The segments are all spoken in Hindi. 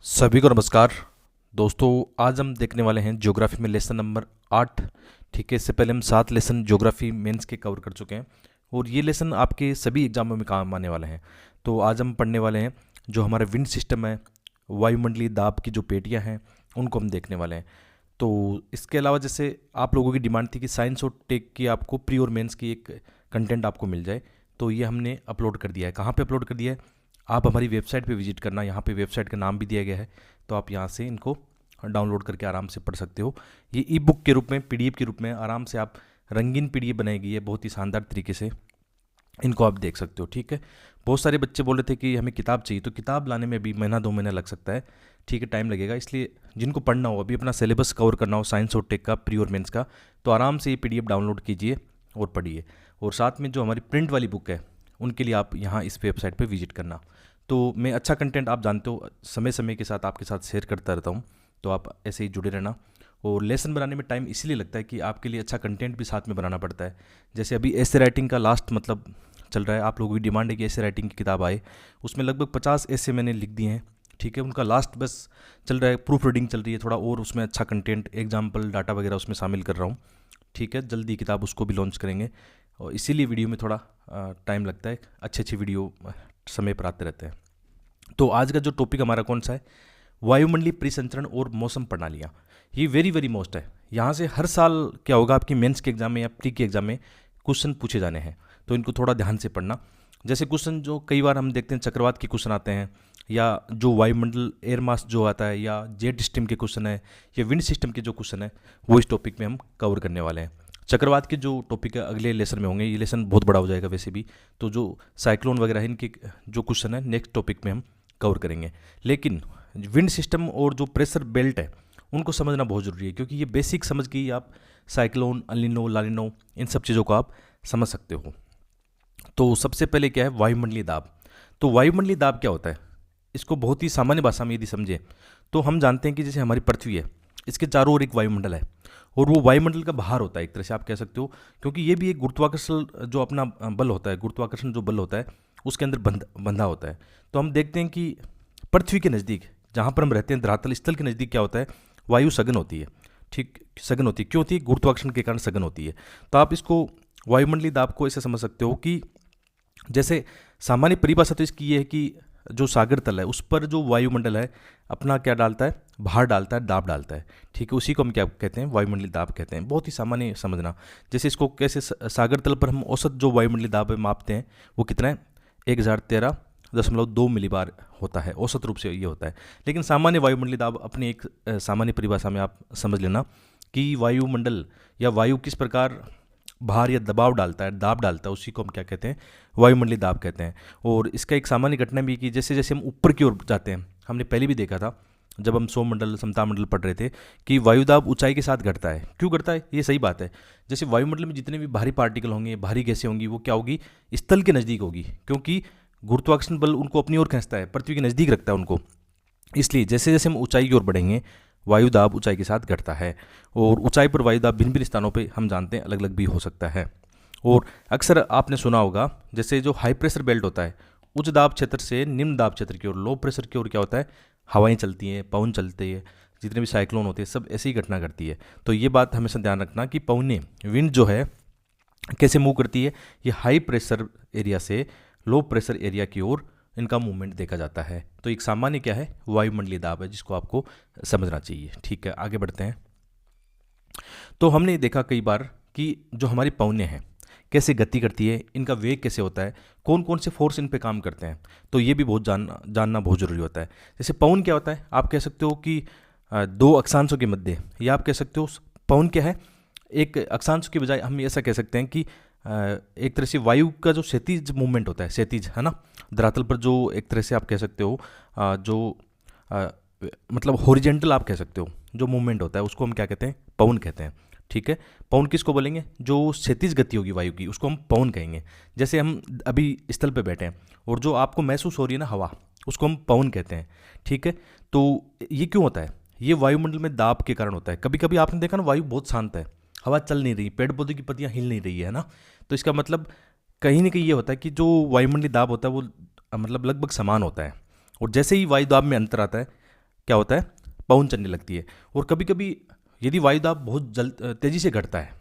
सभी को नमस्कार दोस्तों। आज हम देखने वाले हैं ज्योग्राफी में लेसन नंबर 8। ठीक है, इससे पहले हम 7 लेसन ज्योग्राफी मेंस के कवर कर चुके हैं और ये लेसन आपके सभी एग्जामों में काम आने वाले हैं। तो आज हम पढ़ने वाले हैं जो हमारा विंड सिस्टम है, वायुमंडलीय दाब की जो पेटियां हैं उनको हम देखने वाले हैं। तो इसके अलावा जैसे आप लोगों की डिमांड थी कि साइंस और टेक की आपको प्री और मेंस की एक कंटेंट आपको मिल जाए, तो ये हमने अपलोड कर दिया है। कहाँ पे अपलोड कर दिया है? आप हमारी वेबसाइट पे विजिट करना, यहाँ पे वेबसाइट का नाम भी दिया गया है, तो आप यहाँ से इनको डाउनलोड करके आराम से पढ़ सकते हो। ये ई बुक के रूप में, पीडीएफ के रूप में आराम से आप रंगीन पीडीएफ बनाई गई है, बहुत ही शानदार तरीके से इनको आप देख सकते हो। ठीक है, बहुत सारे बच्चे बोल रहे थे कि हमें किताब चाहिए, तो किताब लाने में भी महीना 2 महीना लग सकता है। ठीक है, टाइम लगेगा, इसलिए जिनको पढ़ना हो, अभी अपना सिलेबस कवर करना हो साइंस और टेक का प्री और मेंस का, तो आराम से ये पीडीएफ डाउनलोड कीजिए और पढ़िए। और साथ में जो हमारी प्रिंट वाली बुक है उनके लिए आप यहाँ इस वेबसाइट पर विजिट करना। तो मैं अच्छा कंटेंट, आप जानते हो, समय समय के साथ आपके साथ शेयर करता रहता हूँ, तो आप ऐसे ही जुड़े रहना। और लेसन बनाने में टाइम इसीलिए लगता है कि आपके लिए अच्छा कंटेंट भी साथ में बनाना पड़ता है। जैसे अभी ऐसे राइटिंग का लास्ट मतलब चल रहा है, आप लोगों की डिमांड है कि ऐसे राइटिंग की किताब आए, उसमें लगभग 50 ऐसे मैंने लिख दिए हैं। ठीक है, उनका लास्ट बस चल रहा है, प्रूफ रीडिंग चल रही है थोड़ा, और उसमें अच्छा कंटेंट, एग्जाम्पल, डाटा वगैरह उसमें शामिल कर रहा हूँ। ठीक है, जल्दी किताब उसको भी लॉन्च करेंगे, और इसीलिए वीडियो में थोड़ा टाइम लगता है। अच्छी अच्छी वीडियो समय पर आते रहते हैं। तो आज का जो टॉपिक हमारा कौन सा है? वायुमंडलीय परिसंचरण और मौसम प्रणालियाँ। ये वेरी वेरी मोस्ट है। यहाँ से हर साल क्या होगा, आपकी मेंस के एग्जाम में या प्री के एग्जाम में क्वेश्चन पूछे जाने हैं, तो इनको थोड़ा ध्यान से पढ़ना। जैसे क्वेश्चन जो कई बार हम देखते हैं, चक्रवात के क्वेश्चन आते हैं, या जो वायुमंडल एयर मास जो आता है, या जेट सिस्टम के क्वेश्चन है, या विंड सिस्टम के जो क्वेश्चन है, वो इस टॉपिक में हम कवर करने वाले हैं। चक्रवात के जो टॉपिक है अगले लेसन में होंगे, ये लेसन बहुत बड़ा हो जाएगा वैसे भी, तो जो साइक्लोन वगैरह है इनके जो क्वेश्चन है नेक्स्ट टॉपिक में हम कवर करेंगे। लेकिन विंड सिस्टम और जो प्रेशर बेल्ट है उनको समझना बहुत ज़रूरी है, क्योंकि ये बेसिक समझ के ही आप साइक्लोन, अलिनो, लालिनो, इन सब चीज़ों को आप समझ सकते हो। तो सबसे पहले क्या है वायुमंडलीय दाब। तो वायुमंडलीय दाब क्या होता है, इसको बहुत ही सामान्य भाषा में यदि समझें तो हम जानते हैं कि जैसे हमारी पृथ्वी है, इसके चारों ओर एक वायुमंडल है, और वो वायुमंडल का बाहर होता है एक तरह से आप कह सकते हो, क्योंकि ये भी एक गुरुत्वाकर्षण जो अपना बल होता है, गुरुत्वाकर्षण जो बल होता है उसके अंदर बंधा होता है। तो हम देखते हैं कि पृथ्वी के नज़दीक, जहाँ पर हम रहते हैं, धरातल स्थल के नज़दीक क्या होता है, वायु सघन होती है। ठीक, सघन होती है, क्यों होती है? गुरुत्वाकर्षण के कारण सघन होती है। तो आप इसको वायुमंडलीय दाब को ऐसे समझ सकते हो कि जैसे सामान्य परिभाषा तो इसकी ये है कि जो सागर तल है उस पर जो वायुमंडल है अपना क्या डालता है, भार डालता है, दाब डालता है। ठीक है, उसी को हम क्या कहते हैं, वायुमंडलीय दाब कहते हैं। बहुत ही सामान्य समझना। जैसे इसको कैसे सागर तल पर हम औसत जो वायुमंडलीय दाब मापते हैं वो कितना है, 1013.2 मिलीबार होता है, औसत रूप से ये होता है। लेकिन सामान्य वायुमंडलीय दाब अपनी एक सामान्य परिभाषा में आप समझ लेना कि वायुमंडल या वायु किस प्रकार भार या दबाव डालता है, दाब डालता है, उसी को हम क्या कहते हैं, वायुमंडलीय दाब कहते हैं। और इसका एक सामान्य घटना भी कि जैसे जैसे हम ऊपर की ओर जाते हैं, हमने पहले भी देखा था जब हम सौमंडल, समता मंडल पढ़ रहे थे, कि वायुदाब ऊंचाई के साथ घटता है। क्यों घटता है? ये सही बात है। जैसे वायुमंडल में जितने भी भारी पार्टिकल होंगे, भारी गैसें होंगी, वो क्या होगी, स्थल के नज़दीक होगी, क्योंकि गुरुत्वाकर्षण बल उनको अपनी ओर खींचता है, पृथ्वी के नज़दीक रखता है उनको। इसलिए जैसे जैसे हम ऊंचाई की ओर बढ़ेंगे वायुदाब ऊंचाई के साथ घटता है। और ऊंचाई पर वायुदाब भिन्न भिन्न स्थानों पे हम जानते हैं अलग अलग भी हो सकता है। और अक्सर आपने सुना होगा जैसे जो हाई प्रेशर बेल्ट होता है, उच्च दाब क्षेत्र से निम्न दाब क्षेत्र की ओर, लो प्रेशर की ओर क्या होता है, हवाएं चलती हैं, पवन चलते हैं, जितने भी साइक्लोन होते हैं सब ऐसी ही घटना करती है। तो ये बात हमेशा ध्यान रखना कि पवने, विंड जो है कैसे मूव करती है, ये हाई प्रेशर एरिया से लो प्रेशर एरिया की ओर इनका मूवमेंट देखा जाता है। तो एक सामान्य क्या है, वायुमंडलीय दाब है, जिसको आपको समझना चाहिए। ठीक है, आगे बढ़ते हैं। तो हमने देखा कई बार कि जो हमारी पवनें हैं कैसे गति करती है, इनका वेग कैसे होता है, कौन कौन से फोर्स इन पे काम करते हैं, तो ये भी बहुत जानना बहुत ज़रूरी होता है। जैसे पवन क्या होता है, आप कह सकते हो कि दो अक्षांशों के मध्य, या आप कह सकते हो पवन क्या है, एक अक्षांश के बजाय हम ऐसा कह सकते हैं कि एक तरह से वायु का जो क्षैतिज मूवमेंट होता है, क्षैतिज है ना, धरातल पर जो एक तरह से आप कह सकते हो जो मतलब हॉरिजेंटल आप कह सकते हो जो मूवमेंट होता है, उसको हम क्या कहते हैं, पवन कहते हैं। ठीक है, पवन किसको बोलेंगे, जो क्षैतिज गति होगी वायु की, उसको हम पवन कहेंगे। जैसे हम अभी स्थल पे बैठे हैं और जो आपको महसूस हो रही है ना हवा, उसको हम पवन कहते हैं। ठीक है, तो ये क्यों होता है, ये वायुमंडल में दाब के कारण होता है। कभी कभी आपने देखा ना, वायु बहुत शांत है, हवा चल नहीं रही, पेड़ पौधे की पत्तियां हिल नहीं रही है ना, तो इसका मतलब कहीं ना कहीं ये होता है कि जो वायुमंडलीय दाब होता है वो मतलब लगभग समान होता है। और जैसे ही वायु दाब में अंतर आता है, क्या होता है, पवन चलने लगती है। और कभी कभी यदि वायुदाब बहुत तेज़ी से घटता है,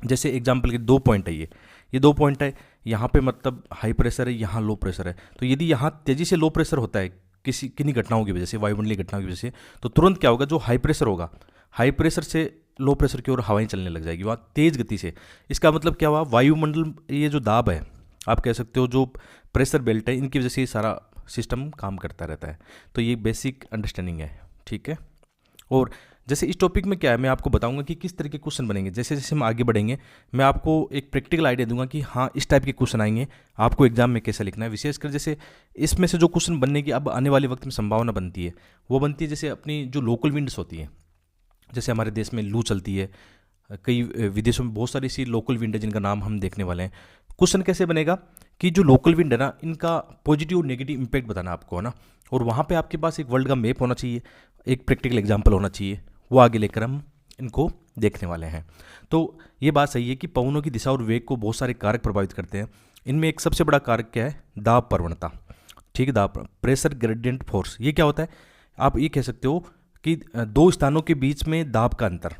जैसे एग्जाम्पल के 2 पॉइंट है, ये 2 पॉइंट है, यहाँ पे मतलब हाई प्रेशर है, यहाँ लो प्रेशर है। तो यदि यहाँ तेज़ी से लो प्रेशर होता है किसी किन्हीं घटनाओं की वजह से, वायुमंडलीय घटनाओं की वजह से, तो तुरंत क्या होगा, जो हाई प्रेशर होगा, हाई प्रेशर से लो प्रेशर की ओर हवाएं चलने लग जाएगी वहाँ तेज़ गति से। इसका मतलब क्या हुआ, वायुमंडल, ये जो दाब है, आप कह सकते हो जो प्रेशर बेल्ट है, इनकी वजह से ये सारा सिस्टम काम करता रहता है। तो ये बेसिक अंडरस्टैंडिंग है, ठीक है। और जैसे इस टॉपिक में क्या है, मैं आपको बताऊंगा कि किस तरह के क्वेश्चन बनेंगे। जैसे जैसे हम आगे बढ़ेंगे, मैं आपको एक प्रैक्टिकल आइडिया दूंगा कि हाँ इस टाइप के क्वेश्चन आएंगे, आपको एग्जाम में कैसे लिखना है। विशेषकर जैसे इसमें से जो क्वेश्चन बनने की अब आने वाले वक्त में संभावना बनती है, वो बनती है जैसे अपनी जो लोकल विंड्स होती हैं, जैसे हमारे देश में लू चलती है, कई विदेशों में बहुत सारी ऐसी लोकल विंड है जिनका नाम हम देखने वाले हैं। क्वेश्चन कैसे बनेगा कि जो लोकल विंड है ना, इनका पॉजिटिव और नेगेटिव इम्पैक्ट बताना आपको, है ना। और वहाँ पे आपके पास एक वर्ल्ड का मैप होना चाहिए, एक प्रैक्टिकल एग्जाम्पल होना चाहिए, वो आगे लेकर हम इनको देखने वाले हैं। तो ये बात सही है कि पवनों की दिशा और वेग को बहुत सारे कारक प्रभावित करते हैं। इनमें एक सबसे बड़ा कारक क्या है, दाब प्रवणता, ठीक है, दाब, प्रेशर ग्रेडियंट फोर्स। ये क्या होता है, आप ये कह सकते हो कि दो स्थानों के बीच में दाब का अंतर,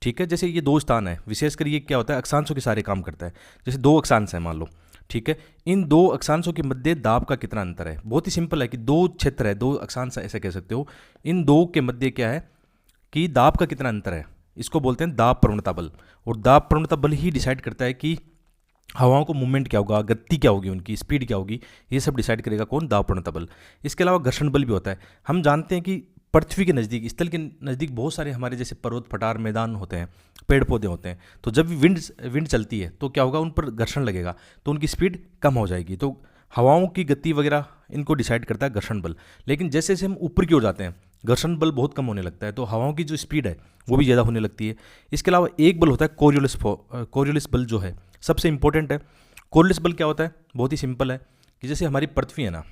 ठीक है। जैसे ये 2 स्थान है, विशेषकर ये क्या होता है, अक्षांशों के सारे काम करता है। जैसे 2 अक्षांश है मान लो, ठीक है, इन 2 अक्षांशों के मध्य दाब का कितना अंतर है। बहुत ही सिंपल है कि 2 क्षेत्र है, 2 अक्षांश ऐसे कह सकते हो, इन 2 के मध्य क्या है कि दाब का कितना अंतर है, इसको बोलते हैं दाब प्रवणता बल। और दाब प्रवणता बल ही डिसाइड करता है कि हवाओं को मूवमेंट क्या होगा, गति क्या होगी, उनकी स्पीड क्या होगी, ये सब डिसाइड करेगा कौन, दाब प्रवणता बल। इसके अलावा घर्षण बल भी होता है। हम जानते हैं कि पृथ्वी के नज़दीक, स्थल के नज़दीक बहुत सारे हमारे जैसे पर्वत पठार मैदान होते हैं, पेड़ पौधे होते हैं। तो जब भी विंड चलती है तो क्या होगा, उन पर घर्षण लगेगा, तो उनकी स्पीड कम हो जाएगी। तो हवाओं की गति वगैरह इनको डिसाइड करता है घर्षण बल। लेकिन जैसे जैसे हम ऊपर की ओर जाते हैं, घर्षण बल बहुत कम होने लगता है, तो हवाओं की जो स्पीड है वो भी ज़्यादा होने लगती है। इसके अलावा एक बल होता है कोरियोलिस बल, जो है सबसे इंपॉर्टेंट है। कोरियोलिस बल क्या होता है, बहुत ही सिंपल है कि जैसे हमारी पृथ्वी है ना,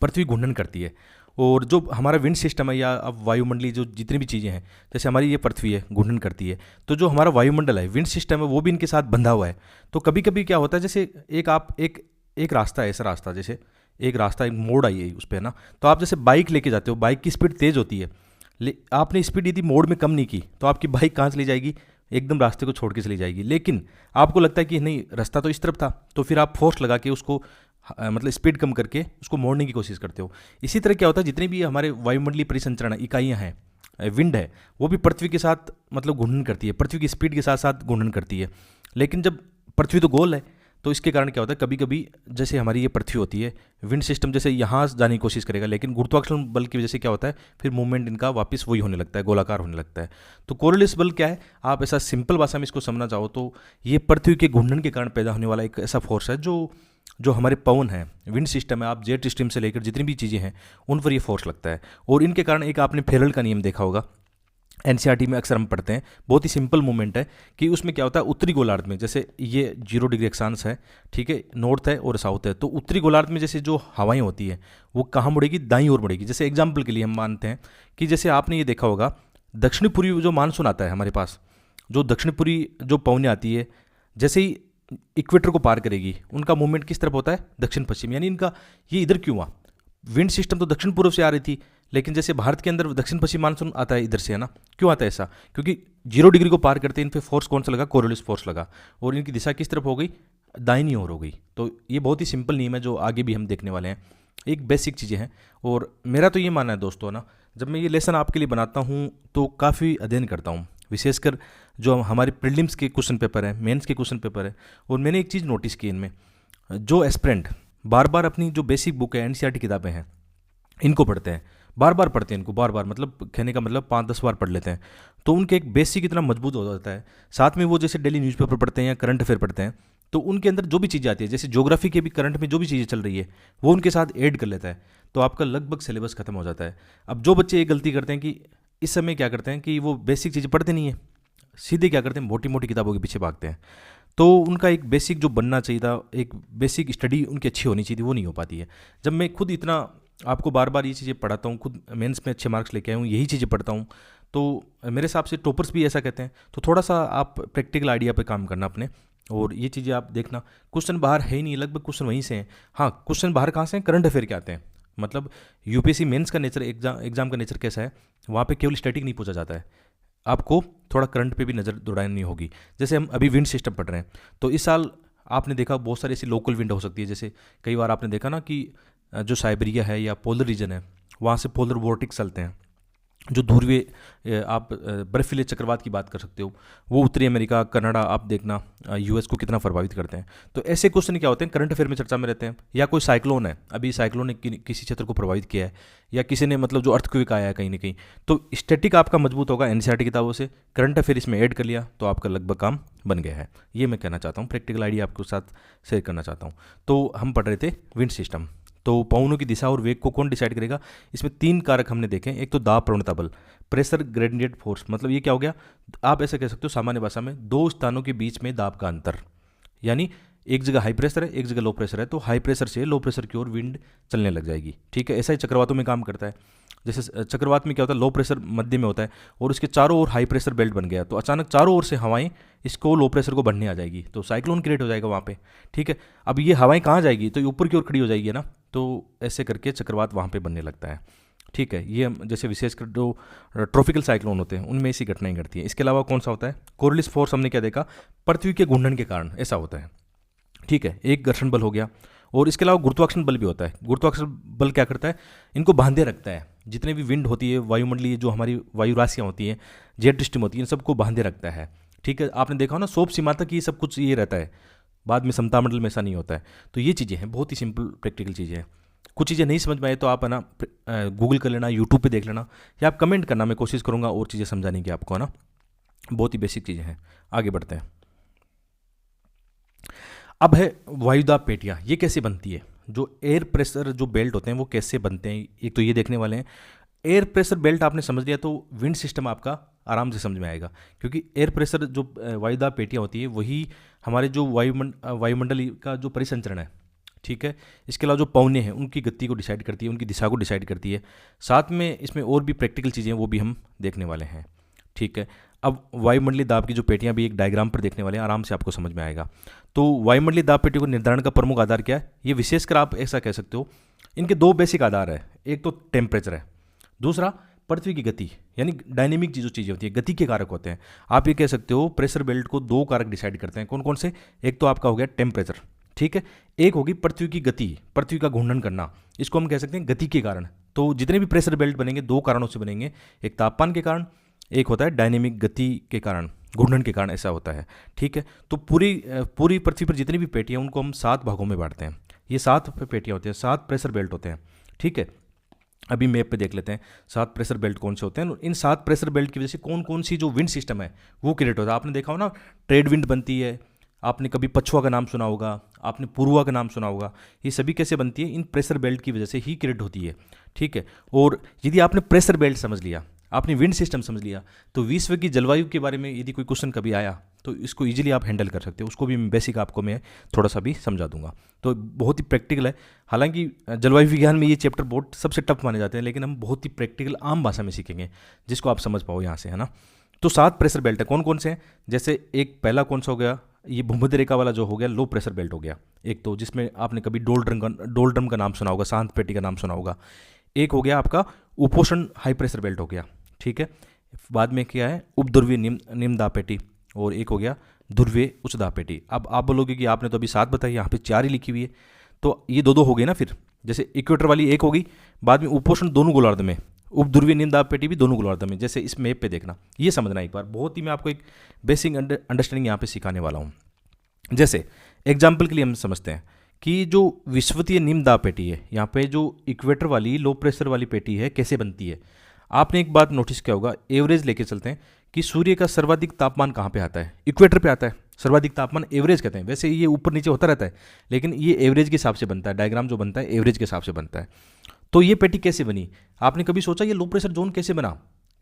पृथ्वी घूर्णन करती है, और जो हमारा विंड सिस्टम है या अब वायुमंडलीय जो जितनी भी चीज़ें हैं, जैसे हमारी ये पृथ्वी है घूर्णन करती है, तो जो हमारा वायुमंडल है, विंड सिस्टम है, वो भी इनके साथ बंधा हुआ है। तो कभी कभी क्या होता है, जैसे एक रास्ता है, ऐसा रास्ता, जैसे एक रास्ता, एक मोड़ आई है उस पर, ना, तो आप जैसे बाइक लेके जाते हो, बाइक की स्पीड तेज़ होती है, आपने स्पीड यदि मोड़ में कम नहीं की तो आपकी बाइक कहाँ चली जाएगी, एकदम रास्ते को छोड़ के चली जाएगी। लेकिन आपको लगता है कि नहीं, रास्ता तो इस तरफ था, तो फिर आप फोर्स लगा के उसको मतलब स्पीड कम करके उसको मोड़ने की कोशिश करते हो। इसी तरह क्या होता है, जितनी भी हमारे वायुमंडलीय परिसंचरण इकाइयाँ हैं, विंड है, वो भी पृथ्वी के साथ मतलब घूर्णन करती है, पृथ्वी की स्पीड के साथ साथ घूर्णन करती है। लेकिन जब पृथ्वी तो गोल है, तो इसके कारण क्या होता है, कभी कभी जैसे हमारी ये पृथ्वी होती है, विंड सिस्टम जैसे यहाँ जाने की कोशिश करेगा, लेकिन गुरुत्वाकर्षण बल की वजह से क्या होता है, फिर मूवमेंट इनका वापस वही होने लगता है, गोलाकार होने लगता है। तो कोरियोलिस बल क्या है, आप ऐसा सिंपल भाषा में इसको समझना चाहो तो ये पृथ्वी के घूर्णन के कारण पैदा होने वाला एक ऐसा फोर्स है जो हमारे पवन है, विंड सिस्टम है, आप जेट स्ट्रीम से लेकर जितनी भी चीज़ें हैं उन पर ये फोर्स लगता है। और इनके कारण एक आपने फेरल का नियम देखा होगा, एनसीईआरटी में अक्सर हम पढ़ते हैं, बहुत ही सिंपल मूवमेंट है कि उसमें क्या होता है, उत्तरी गोलार्ध में जैसे ये 0 डिग्री अक्षांश है, ठीक है, नॉर्थ है और साउथ है, तो उत्तरी गोलार्ध में जैसे जो हवाएं होती हैं वो कहाँ मुड़ेगी, दाईं ओर मुड़ेगी। जैसे एग्जाम्पल के लिए हम मानते हैं कि जैसे आपने ये देखा होगा, दक्षिणी पूर्वी जो मानसून आता है हमारे पास, जो दक्षिणी पूर्वी जो पवनें आती है, जैसे ही इक्वेटर को पार करेगी, उनका मूवमेंट किस तरफ होता है, दक्षिण पश्चिम। यानी इनका ये इधर क्यों हुआ, विंड सिस्टम तो दक्षिण पूर्व से आ रही थी, लेकिन जैसे भारत के अंदर दक्षिण पश्चिम मानसून आता है इधर से, है ना। क्यों आता है ऐसा, क्योंकि 0 डिग्री को पार करते इन पे फोर्स कौन सा लगा, कोरियोलिस फोर्स लगा, और इनकी दिशा किस तरफ हो गई, दाहिनी ओर हो गई। तो ये बहुत ही सिंपल नियम है जो आगे भी हम देखने वाले हैं, एक बेसिक चीज़ें हैं। और मेरा तो ये मानना है दोस्तों ना, जब मैं ये लेसन आपके लिए बनाता हूँ तो काफ़ी अध्ययन करता हूँ, विशेषकर जो हमारे प्रीलिम्स के क्वेश्चन पेपर है, मेंस के क्वेश्चन पेपर है। और मैंने एक चीज़ नोटिस की इनमें, जो एस्पिरेंट बार बार अपनी जो बेसिक बुक है, एनसीईआरटी किताबें हैं, इनको पढ़ते हैं, बार बार पढ़ते हैं इनको, बार बार मतलब कहने का मतलब 5-10 बार पढ़ लेते हैं, तो उनके एक बेसिक इतना मजबूत हो जाता है। साथ में वो जैसे डेली न्यूज़पेपर पढ़ते हैं या करंट अफेयर पढ़ते हैं, तो उनके अंदर जो भी चीज़ें आती है, जैसे ज्योग्राफी के भी करंट में जो भी चीज़ें चल रही है वो उनके साथ ऐड कर लेता है, तो आपका लगभग सिलेबस खत्म हो जाता है। अब जो बच्चे ये गलती करते हैं कि इस समय क्या करते हैं कि वो बेसिक चीज़ें पढ़ते नहीं है, सीधे क्या करते हैं, मोटी मोटी किताबों के पीछे भागते हैं, तो उनका एक बेसिक जो बनना चाहिए था, एक बेसिक स्टडी उनकी अच्छी होनी चाहिए थी, वो नहीं हो पाती है। जब मैं खुद इतना आपको बार बार ये चीज़ें पढ़ाता हूँ, खुद मेंस में अच्छे मार्क्स लेके आया हूँ, यही चीज़ें पढ़ता हूँ, तो मेरे हिसाब से टॉपर्स भी ऐसा कहते हैं। तो थोड़ा सा आप प्रैक्टिकल आइडिया पे काम करना अपने, और ये चीज़ें आप देखना, क्वेश्चन बाहर है ही नहीं, लगभग क्वेश्चन वहीं से हैं। हाँ, क्वेश्चन बाहर कहाँ से हैं, करंट अफेयर के आते हैं, मतलब यूपीएससी मेंस का नेचर, एग्जाम का नेचर कैसा है, वहाँ पे केवल स्टैटिक नहीं पूछा जाता है, आपको थोड़ा करंट पे भी नज़र दौड़ानी होगी। जैसे हम अभी विंड सिस्टम पढ़ रहे हैं, तो इस साल आपने देखा बहुत सारी ऐसी लोकल विंड हो सकती है। जैसे कई बार आपने देखा ना कि जो साइबेरिया है या पोलर रीजन है, वहाँ से पोलर वोर्टिक्स चलते हैं, जो ध्रुवीय आप बर्फीले चक्रवात की बात कर सकते हो, वो उत्तरी अमेरिका, कनाडा, आप देखना यूएस को कितना प्रभावित करते हैं। तो ऐसे क्वेश्चन क्या होते हैं, करंट अफेयर में चर्चा में रहते हैं। या कोई साइक्लोन है, अभी साइक्लोन ने किसी क्षेत्र को प्रभावित किया है, या किसी ने मतलब जो अर्थक्वेक आया है कहीं ना कहीं, तो स्टैटिक आपका मजबूत होगा एनसीईआरटी किताबों से। करंट अफेयर इसमें ऐड कर लिया तो आपका लगभग काम बन गया है। ये मैं कहना चाहता हूँ, प्रैक्टिकल आइडिया आपके साथ शेयर करना चाहता हूँ। तो हम पढ़ रहे थे विंड सिस्टम। तो पवनों की दिशा और वेग को कौन डिसाइड करेगा, इसमें 3 कारक हमने देखे। एक तो दाब प्रवणता बल, प्रेशर ग्रेडिएंट फोर्स, मतलब ये क्या हो गया, आप ऐसा कह सकते हो सामान्य भाषा में, 2 स्थानों के बीच में दाब का अंतर। यानी एक जगह हाई प्रेशर है, एक जगह लो प्रेशर है, तो हाई प्रेशर से लो प्रेशर की ओर विंड चलने लग जाएगी। ठीक है, ऐसा ही चक्रवातों में काम करता है। जैसे चक्रवात में क्या होता है, लो प्रेशर मध्य में होता है और उसके चारों ओर हाई प्रेशर बेल्ट बन गया, तो अचानक चारों ओर से हवाएं इसको लो प्रेशर को बढ़ने आ जाएगी, तो साइक्लोन क्रिएट हो जाएगा वहाँ पे। ठीक है, अब ये हवाएं कहाँ जाएगी, तो ये ऊपर की ओर खड़ी हो जाएगी ना, तो ऐसे करके चक्रवात वहाँ पे बनने लगता है। ठीक है, ये जैसे विशेषकर जो ट्रॉपिकल साइक्लोन होते हैं उनमें ऐसी घटनाएं घटती हैं। इसके अलावा कौन सा होता है, कोरलिस फोर्स, हमने क्या देखा, पृथ्वी के घूर्णन के कारण ऐसा होता है। ठीक है, एक घर्षण बल हो गया, और इसके अलावा गुरुत्वाकर्षण बल भी होता है। गुरुत्वाकर्षण बल क्या करता है, इनको बांधे रखता है। जितने भी विंड होती है, वायुमंडलीय जो हमारी वायु राशियाँ होती हैं, जेट स्ट्रीम होती है, इन सबको बांधे रखता है। ठीक है, आपने देखा हो ना, सोप सीमा तक ये सब कुछ ये रहता है, बाद में समता मंडल में ऐसा नहीं होता है। तो ये चीज़ें हैं, बहुत ही सिंपल प्रैक्टिकल चीज़ें हैं। कुछ चीज़ें नहीं समझ में आए तो आप है ना गूगल कर लेना, यूट्यूब पे देख लेना, या आप कमेंट करना, मैं कोशिश करूँगा और चीज़ें समझाने की आपको, है ना। बहुत ही बेसिक चीज़ें हैं। आगे बढ़ते हैं। अब है वायुदाब पेटियाँ, ये कैसे बनती है, जो एयर प्रेशर जो बेल्ट होते हैं वो कैसे बनते हैं, एक तो ये देखने वाले हैं। एयर प्रेशर बेल्ट आपने समझ लिया तो विंड सिस्टम आपका आराम से समझ में आएगा, क्योंकि एयर प्रेशर जो वायुदाब पेटियाँ होती है वही हमारे जो वायुमंडल का जो परिसंचरण है। ठीक है, इसके अलावा जो पवने हैं उनकी गति को डिसाइड करती है, उनकी दिशा को डिसाइड करती है। साथ में इसमें और भी प्रैक्टिकल चीज़ें हैं, वो भी हम देखने वाले हैं। ठीक है, अब वायुमंडलीय दाब की जो पेटियां भी एक डायग्राम पर देखने वाले हैं, आराम से आपको समझ में आएगा। तो वायुमंडलीय दाब पेटियों को निर्धारण का प्रमुख आधार क्या है, ये विशेषकर आप ऐसा कह सकते हो, इनके 2 बेसिक आधार है। एक तो टेम्परेचर है, दूसरा पृथ्वी की गति, यानी डायनेमिक जो चीज़ें होती है, गति के कारक होते हैं। आप ये कह सकते हो प्रेशर बेल्ट को 2 कारक डिसाइड करते हैं। कौन कौन से, एक तो आपका हो गया टेम्परेचर, ठीक है, एक होगी पृथ्वी की गति, पृथ्वी का घूर्णन करना, इसको हम कह सकते हैं गति के कारण। तो जितने भी प्रेशर बेल्ट बनेंगे 2 कारणों से बनेंगे, एक तापमान के कारण, एक होता है डायनेमिक गति के कारण, घूर्णन के कारण, ऐसा होता है। ठीक है, तो पूरी पृथ्वी पर जितनी भी पेटियां उनको हम 7 भागों में बांटते हैं। ये 7 पेटियां होती हैं, 7 प्रेशर बेल्ट होते हैं। ठीक है, अभी मैप पे देख लेते हैं 7 प्रेशर बेल्ट कौन से होते हैं। इन 7 प्रेशर बेल्ट की वजह से कौन कौन सी जो विंड सिस्टम है वो क्रिएट होता है। आपने देखा हो ना, ट्रेड विंड बनती है, आपने कभी पछुआ का नाम सुना होगा, आपने पूर्वा का नाम सुना होगा। ये सभी कैसे बनती है, इन प्रेशर बेल्ट की वजह से ही क्रिएट होती है। ठीक है, और यदि आपने प्रेशर बेल्ट समझ लिया, आपने विंड सिस्टम समझ लिया, तो विश्व की जलवायु के बारे में यदि कोई क्वेश्चन कभी आया तो इसको इजीली आप हैंडल कर सकते हो। उसको भी बेसिक आपको मैं थोड़ा सा भी समझा दूंगा। तो बहुत ही प्रैक्टिकल है। हालांकि जलवायु विज्ञान में ये चैप्टर बहुत सबसे टफ माने जाते हैं, लेकिन हम बहुत ही प्रैक्टिकल आम भाषा में सीखेंगे जिसको आप समझ पाओ यहाँ से, है ना। तो 7 प्रेशर बेल्ट है, कौन कौन से हैं, जैसे एक पहला कौन सा हो गया, ये भूमध्य रेखा वाला जो हो गया लो प्रेशर बेल्ट हो गया। एक तो जिसमें आपने कभी डोलड्रम का नाम सुना होगा, शांत पेटी का नाम सुना होगा। एक हो गया आपका उपोषण हाई प्रेशर बेल्ट हो गया। ठीक है, बाद में क्या है, उपध्रुवीय निम्न दाब पेटी, और एक हो गया ध्रुवीय उच्च दाब पेटी। अब आप बोलोगे कि आपने तो अभी 7 बताई, यहाँ पे 4 ही लिखी हुई है, तो ये 2 हो गए ना। फिर जैसे इक्वेटर वाली एक होगी, बाद में उपोषण दोनों गोलार्ध में, उपध्रुवीय निम्न दाब पेटी भी दोनों गोलार्ध में, जैसे इस मैप पे देखना। ये समझना एक बार, बहुत ही मैं आपको एक बेसिक अंडरस्टैंडिंग यहाँ पे सिखाने वाला हूँ। जैसे एग्जाम्पल के लिए हम समझते हैं कि जो विषुवतीय निम्न दाब पेटी है, यहाँ पे जो इक्वेटर वाली लो प्रेशर वाली पेटी है कैसे बनती है। आपने एक बात नोटिस किया होगा, एवरेज लेके चलते हैं कि सूर्य का सर्वाधिक तापमान कहाँ पे आता है, इक्वेटर पे आता है। सर्वाधिक तापमान एवरेज कहते हैं, वैसे ये ऊपर नीचे होता रहता है, लेकिन ये एवरेज के हिसाब से बनता है। डायग्राम जो बनता है एवरेज के हिसाब से बनता है। तो ये पेटी कैसे बनी, आपने कभी सोचा ये लो प्रेशर जोन कैसे बना।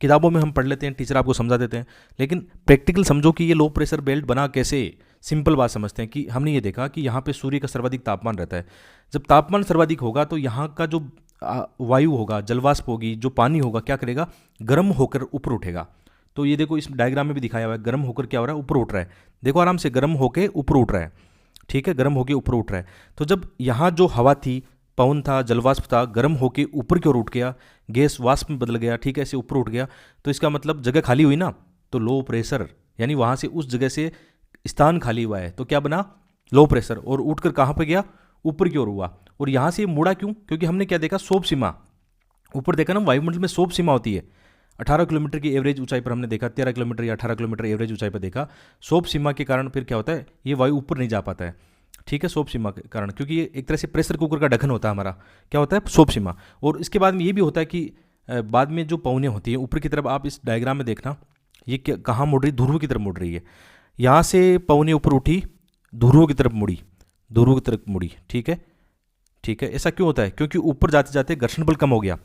किताबों में हम पढ़ लेते हैं, टीचर आपको समझा देते हैं, लेकिन प्रैक्टिकल समझो कि ये लो प्रेशर बेल्ट बना कैसे। सिंपल बात समझते हैं कि हमने ये देखा कि यहाँ पे सूर्य का सर्वाधिक तापमान रहता है। जब तापमान सर्वाधिक होगा तो यहाँ का जो वायु होगा, जलवाष्प होगी, जो पानी होगा, क्या करेगा, गर्म होकर ऊपर उठेगा। तो ये देखो इस डायग्राम में भी दिखाया हुआ है, गर्म होकर क्या हो रहा है, ऊपर उठ रहा है। देखो आराम से, गर्म होकर ऊपर उठ रहा है। ठीक है, गर्म होकर ऊपर उठ रहा है। तो जब यहाँ जो हवा थी पवन था, जलवाष्प था, गर्म होके ऊपर की ओर उठ गया, गैस वाष्प में बदल गया, ठीक है, ऐसे ऊपर उठ गया, तो इसका मतलब जगह खाली हुई ना, तो लो प्रेशर, यानी वहाँ से उस जगह से स्थान खाली हुआ है, तो क्या बना, लो प्रेशर, और उठकर कहाँ पे गया, ऊपर की ओर हुआ। और यहाँ से ये मुड़ा क्यों, क्योंकि हमने क्या देखा, सोप सीमा, ऊपर देखा ना वायुमंडल में सोप सीमा होती है, 18 किलोमीटर की एवरेज ऊंचाई पर हमने देखा, 13 किलोमीटर या 18 किलोमीटर एवरेज ऊंचाई पर देखा। सोप सीमा के कारण फिर क्या होता है, ये वायु ऊपर नहीं जा पाता है, ठीक है, सोप सीमा के कारण, क्योंकि ये एक तरह से प्रेशर कुकर का ढक्कन होता है हमारा, क्या होता है, सोप सीमा। और इसके बाद में ये भी होता है कि बाद में जो पवनें होती हैं ऊपर की तरफ, आप इस डायग्राम में देखना, ये कहाँ मुड़ रही, ध्रुव की तरफ मुड़ रही है, यहाँ से पवनें ऊपर उठी, ध्रुव की तरफ मुड़ी, ध्रुव की तरफ मुड़ी, ठीक है, ठीक है। ऐसा क्यों होता है, क्योंकि ऊपर जाते जाते घर्षण बल कम हो गया,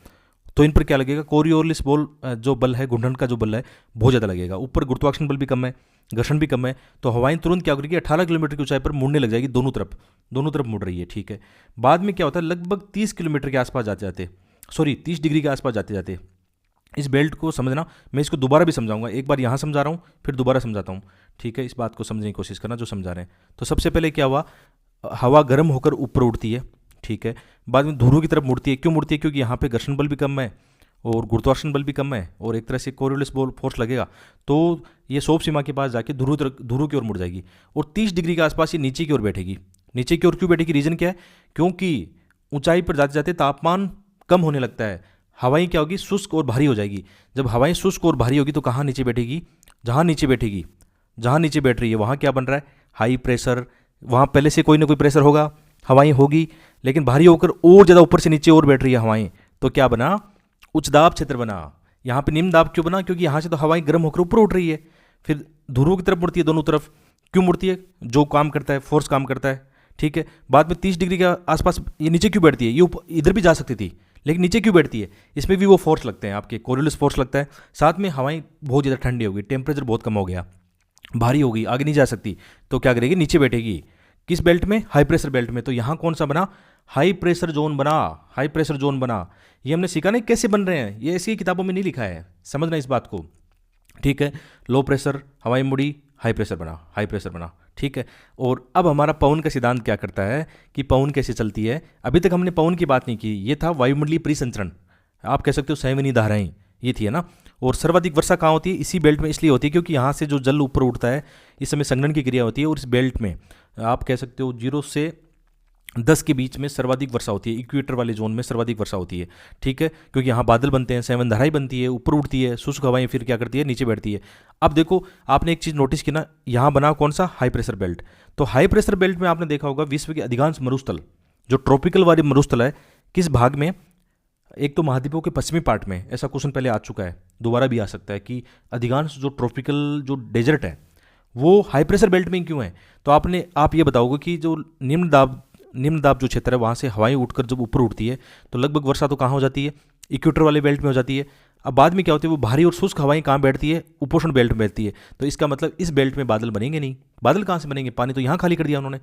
तो इन पर क्या लगेगा, कोरियोलिस बल, जो बल है, घूर्णन का जो बल है, बहुत ज़्यादा लगेगा, ऊपर गुरुत्वाकर्षण बल भी कम है, घर्षण भी कम है, तो हवाएं तुरंत क्या करेगी, 18 किलोमीटर की ऊंचाई पर मुड़ने लग जाएगी, दोनों तरफ मुड़ रही है, ठीक है। बाद में क्या होता है, लगभग 30 किलोमीटर के आसपास जाते जाते, सॉरी 30 डिग्री के आसपास जाते जाते, इस बेल्ट को समझना, मैं इसको दोबारा भी समझाऊंगा, एक बार यहाँ समझा रहा हूँ, फिर दोबारा समझाता हूँ, ठीक है, इस बात को समझने की कोशिश करना जो समझा रहे हैं। तो सबसे पहले क्या हुआ, हवा गर्म होकर ऊपर उठती है, ठीक है, बाद में ध्रुव की तरफ मुड़ती है, क्यों मुड़ती है, क्योंकि यहाँ पे घर्षण बल भी कम है और गुरुत्वाकर्षण बल भी कम है, और एक तरह से कोरियोलिस बल फोर्स लगेगा, तो ये सोप सीमा के पास जाके ध्रुव की ओर मुड़ जाएगी, और 30 डिग्री के आसपास ये नीचे की ओर बैठेगी। नीचे की ओर क्यों बैठेगी, रीजन क्या है, क्योंकि ऊंचाई पर जाते जाते तापमान कम होने लगता है, हवाएं क्या होगी, शुष्क और भारी हो जाएगी। जब हवाएं शुष्क और भारी होगी तो कहाँ नीचे बैठेगी, जहाँ नीचे बैठेगी, जहाँ नीचे बैठ रही है वहाँ क्या बन रहा है, हाई प्रेशर, वहाँ पहले से कोई ना कोई प्रेशर होगा, हवाएं होगी, लेकिन भारी होकर और ज़्यादा ऊपर से नीचे और बैठ रही है हवाएं, तो क्या बना, उच्च दाब क्षेत्र बना। यहाँ पे निम्न दाब क्यों बना, क्योंकि यहाँ से तो हवाएं गर्म होकर ऊपर उठ रही है, फिर ध्रुव की तरफ मुड़ती है, दोनों तरफ क्यों मुड़ती है, जो काम करता है, फोर्स काम करता है, ठीक है। बाद में 30 डिग्री के आसपास ये नीचे क्यों बैठती है, ये इधर भी जा सकती थी, लेकिन नीचे क्यों बैठती है, इसमें भी वो फोर्स लगते हैं, आपके कोरियोलिस फोर्स लगता है, साथ में हवाएं बहुत ज़्यादा ठंडी हो गई, टेम्परेचर बहुत कम हो गया, भारी हो गई, आगे नहीं जा सकती, तो क्या करेगी, नीचे बैठेगी, किस बेल्ट में, हाई प्रेशर बेल्ट में। तो यहाँ कौन सा बना, हाई प्रेशर जोन बना, हाई प्रेशर जोन बना। ये हमने सीखा नहीं कैसे बन रहे हैं, ये ऐसी किताबों में नहीं लिखा है, समझना इस बात को, ठीक है। लो प्रेशर, हवाई मुड़ी, हाई प्रेशर बना, हाई प्रेशर बना, ठीक है। और अब हमारा पवन का सिद्धांत क्या करता है कि पवन कैसे चलती है। अभी तक हमने पवन की बात नहीं की, ये था वायुमंडलीय परिसंचरण, आप कह सकते हो संवहनी धाराएं, ये थी, है ना। और सर्वाधिक वर्षा कहाँ होती है, इसी बेल्ट में इसलिए होती है क्योंकि यहाँ से जो जल ऊपर उठता है, इस समय संघनन की क्रिया होती है, और इस बेल्ट में आप कह सकते हो 0 से 10 के बीच में सर्वाधिक वर्षा होती है, इक्वेटर वाले जोन में सर्वाधिक वर्षा होती है, ठीक है, क्योंकि यहाँ बादल बनते हैं, संवहन धाराएं बनती है, ऊपर उठती है, शुष्क हवाएं फिर क्या करती है, नीचे बैठती है। अब देखो आपने एक चीज़ नोटिस की ना, यहाँ बना कौन सा, हाई प्रेशर बेल्ट। तो हाई प्रेशर बेल्ट में आपने देखा होगा विश्व के अधिकांश मरुस्थल, जो ट्रॉपिकल वाले मरुस्थल है, किस भाग में, एक तो महाद्वीपों के पश्चिमी पार्ट में, ऐसा क्वेश्चन पहले आ चुका है, दोबारा भी आ सकता है कि अधिकांश जो ट्रॉपिकल जो डेजर्ट है वो हाई प्रेशर बेल्ट में क्यों है। तो आप ये बताओगे कि जो निम्न दाब जो क्षेत्र है वहाँ से हवाएं उठकर जब ऊपर उठती है तो लगभग वर्षा तो कहाँ हो जाती है, इक्वेटर वाले बेल्ट में हो जाती है। अब बाद में क्या होती है, वो भारी और शुष्क हवाएं कहाँ बैठती है, उपोष्ण बेल्ट में बैठती है। तो इसका मतलब इस बेल्ट में बादल बनेंगे नहीं, बादल कहाँ से बनेंगे, पानी तो यहाँ खाली कर दिया उन्होंने।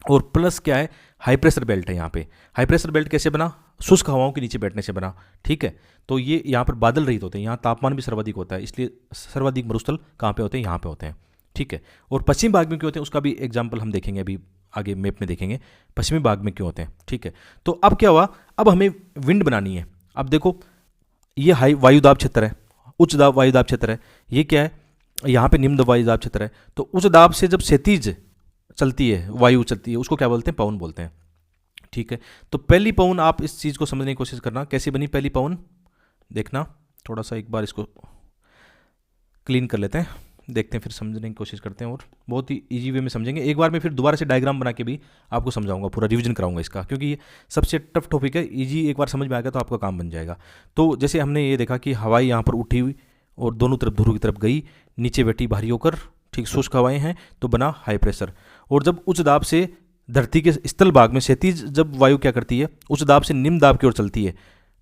और प्लस क्या है, हाई प्रेशर बेल्ट है यहाँ पे। हाई प्रेशर बेल्ट कैसे बना, शुष्क हवाओं के नीचे बैठने से बना, ठीक है। तो ये यहाँ पर बादल रहित होते हैं, यहाँ तापमान भी सर्वाधिक होता है, इसलिए सर्वाधिक मरुस्थल कहाँ पे होते हैं, यहाँ पे होते हैं, ठीक है। और पश्चिम भाग में क्यों होते हैं उसका भी एग्जाम्पल हम देखेंगे, अभी आगे मैप में देखेंगे पश्चिमी भाग में क्यों होते हैं, ठीक है। तो अब क्या हुआ, अब हमें विंड बनानी है। अब देखो ये हाई वायुदाब क्षेत्र है, उच्च दाब वायुदाब क्षेत्र है, ये क्या है, यहाँ पे निम्न वायुदाब क्षेत्र है। तो उच्च दाब से जब क्षैतिज चलती है, वायु चलती है, उसको क्या बोलते हैं, पवन बोलते हैं, ठीक है। तो पहली पवन, आप इस चीज़ को समझने की कोशिश करना, कैसी बनी पहली पवन, देखना थोड़ा सा, एक बार इसको क्लीन कर लेते हैं, देखते हैं, फिर समझने की कोशिश करते हैं, और बहुत ही इजी वे में समझेंगे। एक बार मैं फिर दोबारा से डायग्राम बना के भी आपको समझाऊंगा, पूरा रिवीजन कराऊंगा इसका, क्योंकि ये सबसे टफ टॉपिक है। इजी एक बार समझ में आ गया तो आपका काम बन जाएगा। तो जैसे हमने ये देखा कि हवाई यहाँ पर उठी हुई और दोनों तरफ ध्रुव की तरफ गई, नीचे बैठी भारी होकर, ठीक, शुष्क हवाएं हैं, तो बना हाई प्रेशर। और जब उच्च दाब से धरती के स्थल भाग में क्षैतिज जब वायु क्या करती है, उच्च दाब से निम्न दाब की ओर चलती है,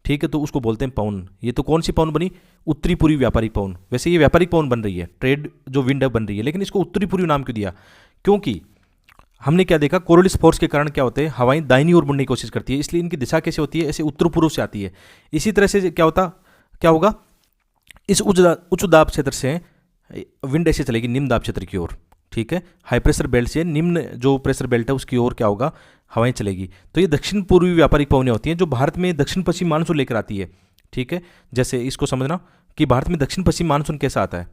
ठीक है, तो उसको बोलते हैं पवन। ये तो कौन सी पवन बनी, उत्तरी पूर्वी व्यापारिक पवन। वैसे ये व्यापारिक पवन बन रही है, ट्रेड जो विंड है बन रही है, लेकिन इसको उत्तरी पूर्वी नाम क्यों दिया, क्योंकि हमने क्या देखा, कोरियोलिस फोर्स के कारण क्या होते हैं, हवाएं दाहिनी ओर मुड़ने की कोशिश करती है, इसलिए इनकी दिशा कैसे होती है, ऐसे उत्तर पूर्व से आती है। इसी तरह से क्या होगा, इस उच्च दाब क्षेत्र से विंड ऐसे चलेगी निम्न दाब क्षेत्र की ओर, ठीक है, हाई प्रेशर बेल्ट से निम्न जो प्रेशर बेल्ट है उसकी ओर क्या होगा, हवाएं चलेगी। तो ये दक्षिण पूर्वी व्यापारिक पवनें होती हैं जो भारत में दक्षिण पश्चिम मानसून लेकर आती है। ठीक है, जैसे इसको समझना कि भारत में दक्षिण पश्चिम मानसून कैसा आता है।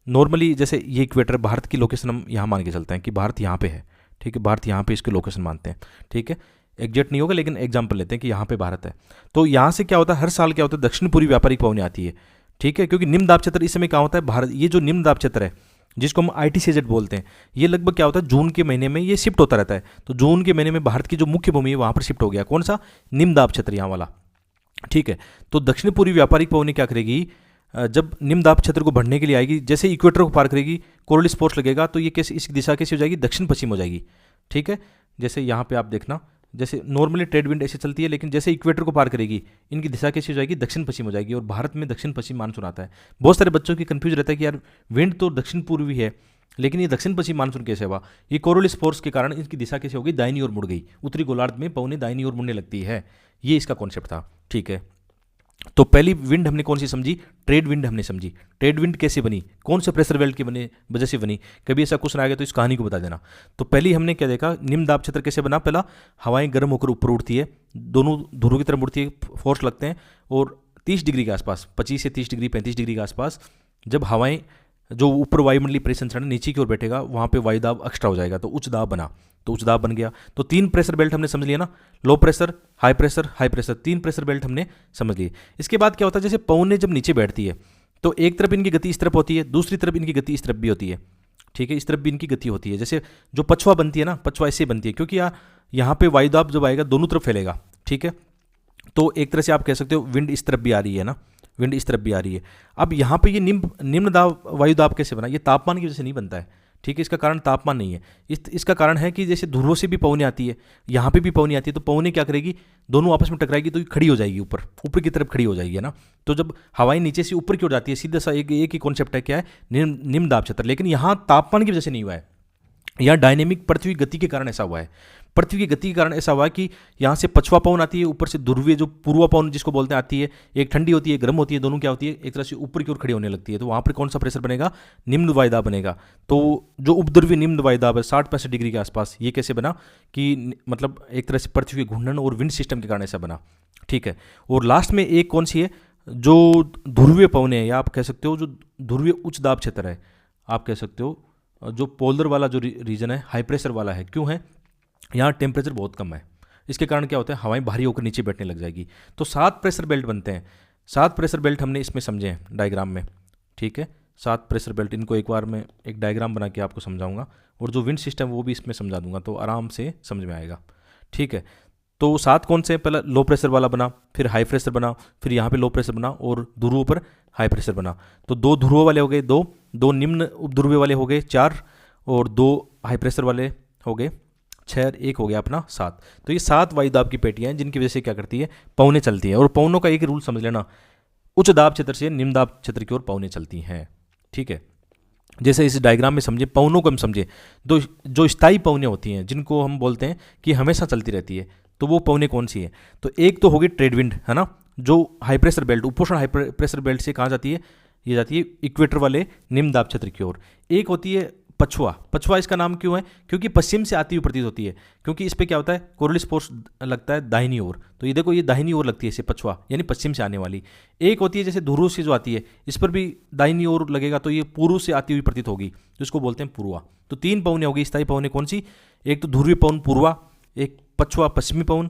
नॉर्मली जैसे ये इक्वेटर, भारत की लोकेशन हम यहाँ मान के चलते हैं कि भारत यहाँ पे है। ठीक है, भारत यहाँ पे इसकी लोकेशन मानते हैं। ठीक है, एग्जैक्ट नहीं होगा लेकिन एग्जाम्पल लेते हैं कि यहाँ पे भारत है। तो यहाँ से क्या होता है, हर साल क्या होता है, दक्षिण पूर्वी व्यापारिक पवनें आती है। ठीक है, क्योंकि निम्न दाब क्षेत्र इस समय क्या होता है, भारत ये जो निम्न दाब क्षेत्र है जिसको हम ITCZ बोलते हैं, ये लगभग क्या होता है, जून के महीने में ये शिफ्ट होता रहता है। तो जून के महीने में भारत की जो मुख्य भूमि है वहाँ पर शिफ्ट हो गया, कौन सा, निम्न दाब क्षेत्र यहाँ वाला। ठीक है, तो दक्षिण पूर्वी व्यापारिक पवनें क्या करेगी, जब निम्न दाब क्षेत्र को बढ़ने के लिए आएगी, जैसे इक्वेटर को पार करेगी, कोरोलिस फोर्स लगेगा तो ये कैसे, इस दिशा कैसी हो जाएगी, दक्षिण पश्चिम हो जाएगी। ठीक है, जैसे यहाँ पे आप देखना, जैसे नॉर्मली ट्रेड विंड ऐसे चलती है, लेकिन जैसे इक्वेटर को पार करेगी इनकी दिशा कैसी हो जाएगी, दक्षिण पश्चिम हो जाएगी। और भारत में दक्षिण पश्चिम मानसून आता है। बहुत सारे बच्चों की कंफ्यूज रहता है कि यार विंड तो दक्षिण पूर्वी है लेकिन ये दक्षिण पश्चिम मानसून कैसे हुआ। ये कोरोलिस फोर्स के कारण इनकी दिशा कैसे हो गई, दाहिनी ओर मुड़ गई। उत्तरी गोलार्ध में पवनें दाहिनी ओर मुड़ने लगती है, ये इसका कॉन्सेप्ट था। ठीक है, तो पहली विंड हमने कौन सी समझी, ट्रेड विंड हमने समझी। ट्रेड विंड कैसे बनी, कौन से प्रेशर बेल्ट की बने वजह से बनी, कभी ऐसा क्वेश्चन आ गया तो इस कहानी को बता देना। तो पहली हमने क्या देखा, निम्न दाब क्षेत्र कैसे बना, पहला हवाएं गर्म होकर ऊपर उड़ती है, दोनों ध्रुवों की तरफ उड़ती है, फोर्स लगते हैं और 30 डिग्री के आसपास, 25 से 30 डिग्री 35 डिग्री के आसपास जब हवाएं, जो ऊपर वायुमंडलीय प्रेशर चरण नीचे की ओर बैठेगा वहाँ पे वायुदाब एक्स्ट्रा हो जाएगा, तो उच्च दाब बना, तो उच्च दाब बन गया। तो 3 प्रेशर बेल्ट हमने समझ लिया ना, low pressure, high pressure, high pressure, 3 pressure belt हमने समझ लिए। इसके बाद क्या होता है, जैसे पवनें जब नीचे बैठती है तो एक तरफ इनकी गति इस तरफ होती है, दूसरी तरफ इनकी गति इस तरफ भी होती है। ठीक है, इस तरफ भी इनकी गति होती है। जैसे जो पछुआ बनती है ना, पछुआ ऐसे बनती है क्योंकि यहाँ पे वायुदाब जब आएगा दोनों तरफ फैलेगा। ठीक है, तो एक तरह से आप कह सकते हो विंड इस तरफ भी आ रही है ना, विंड इस तरफ भी आ रही है। अब यहाँ पे ये निम्न दाब वायुदाब कैसे बना, ये तापमान की वजह से नहीं बनता है। ठीक है, इसका कारण तापमान नहीं है, इसका कारण है कि जैसे ध्रुवों से भी पवनें आती है, यहाँ पे भी पवनें आती है, तो पवनें क्या करेगी, दोनों आपस में टकराएगी तो ये खड़ी हो जाएगी, ऊपर की तरफ खड़ी हो जाएगी, है ना। तो जब हवाएं नीचे से ऊपर की ओर जाती है, सीधा सा एक ही कॉन्सेप्ट है, क्या है, निम्न दाब क्षेत्र। लेकिन यहाँ तापमान की वजह से नहीं हुआ है, यहाँ डायनेमिक पृथ्वी गति के कारण ऐसा हुआ है। पृथ्वी की गति के कारण ऐसा हुआ है कि यहाँ से पछुआ पवन आती है, ऊपर से ध्रुवीय जो पूर्वा पवन जिसको बोलते हैं आती है, एक ठंडी होती है गर्म होती है, दोनों क्या होती है, एक तरह से ऊपर की ओर खड़ी होने लगती है। तो वहाँ पर कौन सा प्रेशर बनेगा, निम्न वायुदाब बनेगा। तो जो उपध्रुवीय निम्न वायुदाब है 60-65 डिग्री के आसपास, ये कैसे बना कि मतलब एक तरह से पृथ्वी के घूर्णन और विंड सिस्टम के कारण ऐसा बना। ठीक है, और लास्ट में एक कौन सी है, जो ध्रुवीय पवनें है, या आप कह सकते हो जो ध्रुवीय उच्च दाब क्षेत्र है, आप कह सकते हो जो पोलर वाला जो रीजन है, हाई प्रेशर वाला है। क्यों है, यहाँ टेम्परेचर बहुत कम है, इसके कारण क्या होता है, हवाएं भारी होकर नीचे बैठने लग जाएगी। तो 7 प्रेशर बेल्ट बनते हैं, 7 प्रेशर बेल्ट हमने इसमें समझे हैं डायग्राम में। ठीक है, 7 प्रेशर बेल्ट, इनको एक बार मैं एक डायग्राम बना के आपको समझाऊंगा, और जो विंड सिस्टम वो भी इसमें समझा दूंगा, तो आराम से समझ में आएगा। ठीक है, तो 7 कौन से, पहला लो प्रेशर वाला बना, फिर हाई प्रेशर बना, फिर यहाँ पे लो प्रेशर बना, और ध्रुवों पर हाई प्रेशर बना। तो 2 ध्रुवों वाले हो गए, 2 निम्न उपध्रुवीय वाले हो गए 4, और 2 हाई प्रेशर वाले हो गए 6, एक हो गया अपना 7। तो ये 7 वायुदाब की पेटियां हैं जिनकी वजह से क्या करती है, पवनें चलती हैं। और पवनों का एक रूल समझ लेना, उच्च दाब क्षेत्र से निम्न दाब क्षेत्र की ओर पवनें चलती हैं। ठीक है, जैसे इस डायग्राम में समझे, पवनों को हम समझे, जो स्थायी पवनें होती हैं जिनको हम बोलते हैं कि हमेशा चलती रहती है, तो वो पवनें कौन सी हैं, तो एक तो होगी ट्रेड विंड, है ना, जो हाई प्रेशर बेल्ट, उपोष्ण हाई प्रेशर बेल्ट से कहाँ जाती है, ये जाती है इक्वेटर वाले निम्न दाब क्षेत्र की ओर। एक होती है पछुआ, पछुआ इसका नाम क्यों है, क्योंकि पश्चिम से आती हुई प्रतीत होती है, क्योंकि इस पे क्या होता है, कोरोलिस फोर्स लगता है दाहिनी ओर, तो ये देखो ये दाहिनी ओर लगती है इसे पछुआ, यानी पश्चिम से आने वाली। एक होती है जैसे ध्रुव से जो आती है, इस पर भी दाहिनी ओर लगेगा, तो ये पूर्व से आती हुई प्रतीत होगी, जिसको बोलते हैं पूर्वा। तो 3 पवनें होगी स्थायी पवनें, कौन सी, एक तो ध्रुवीय पवन पूर्वा, एक पछुआ पश्चिमी पवन,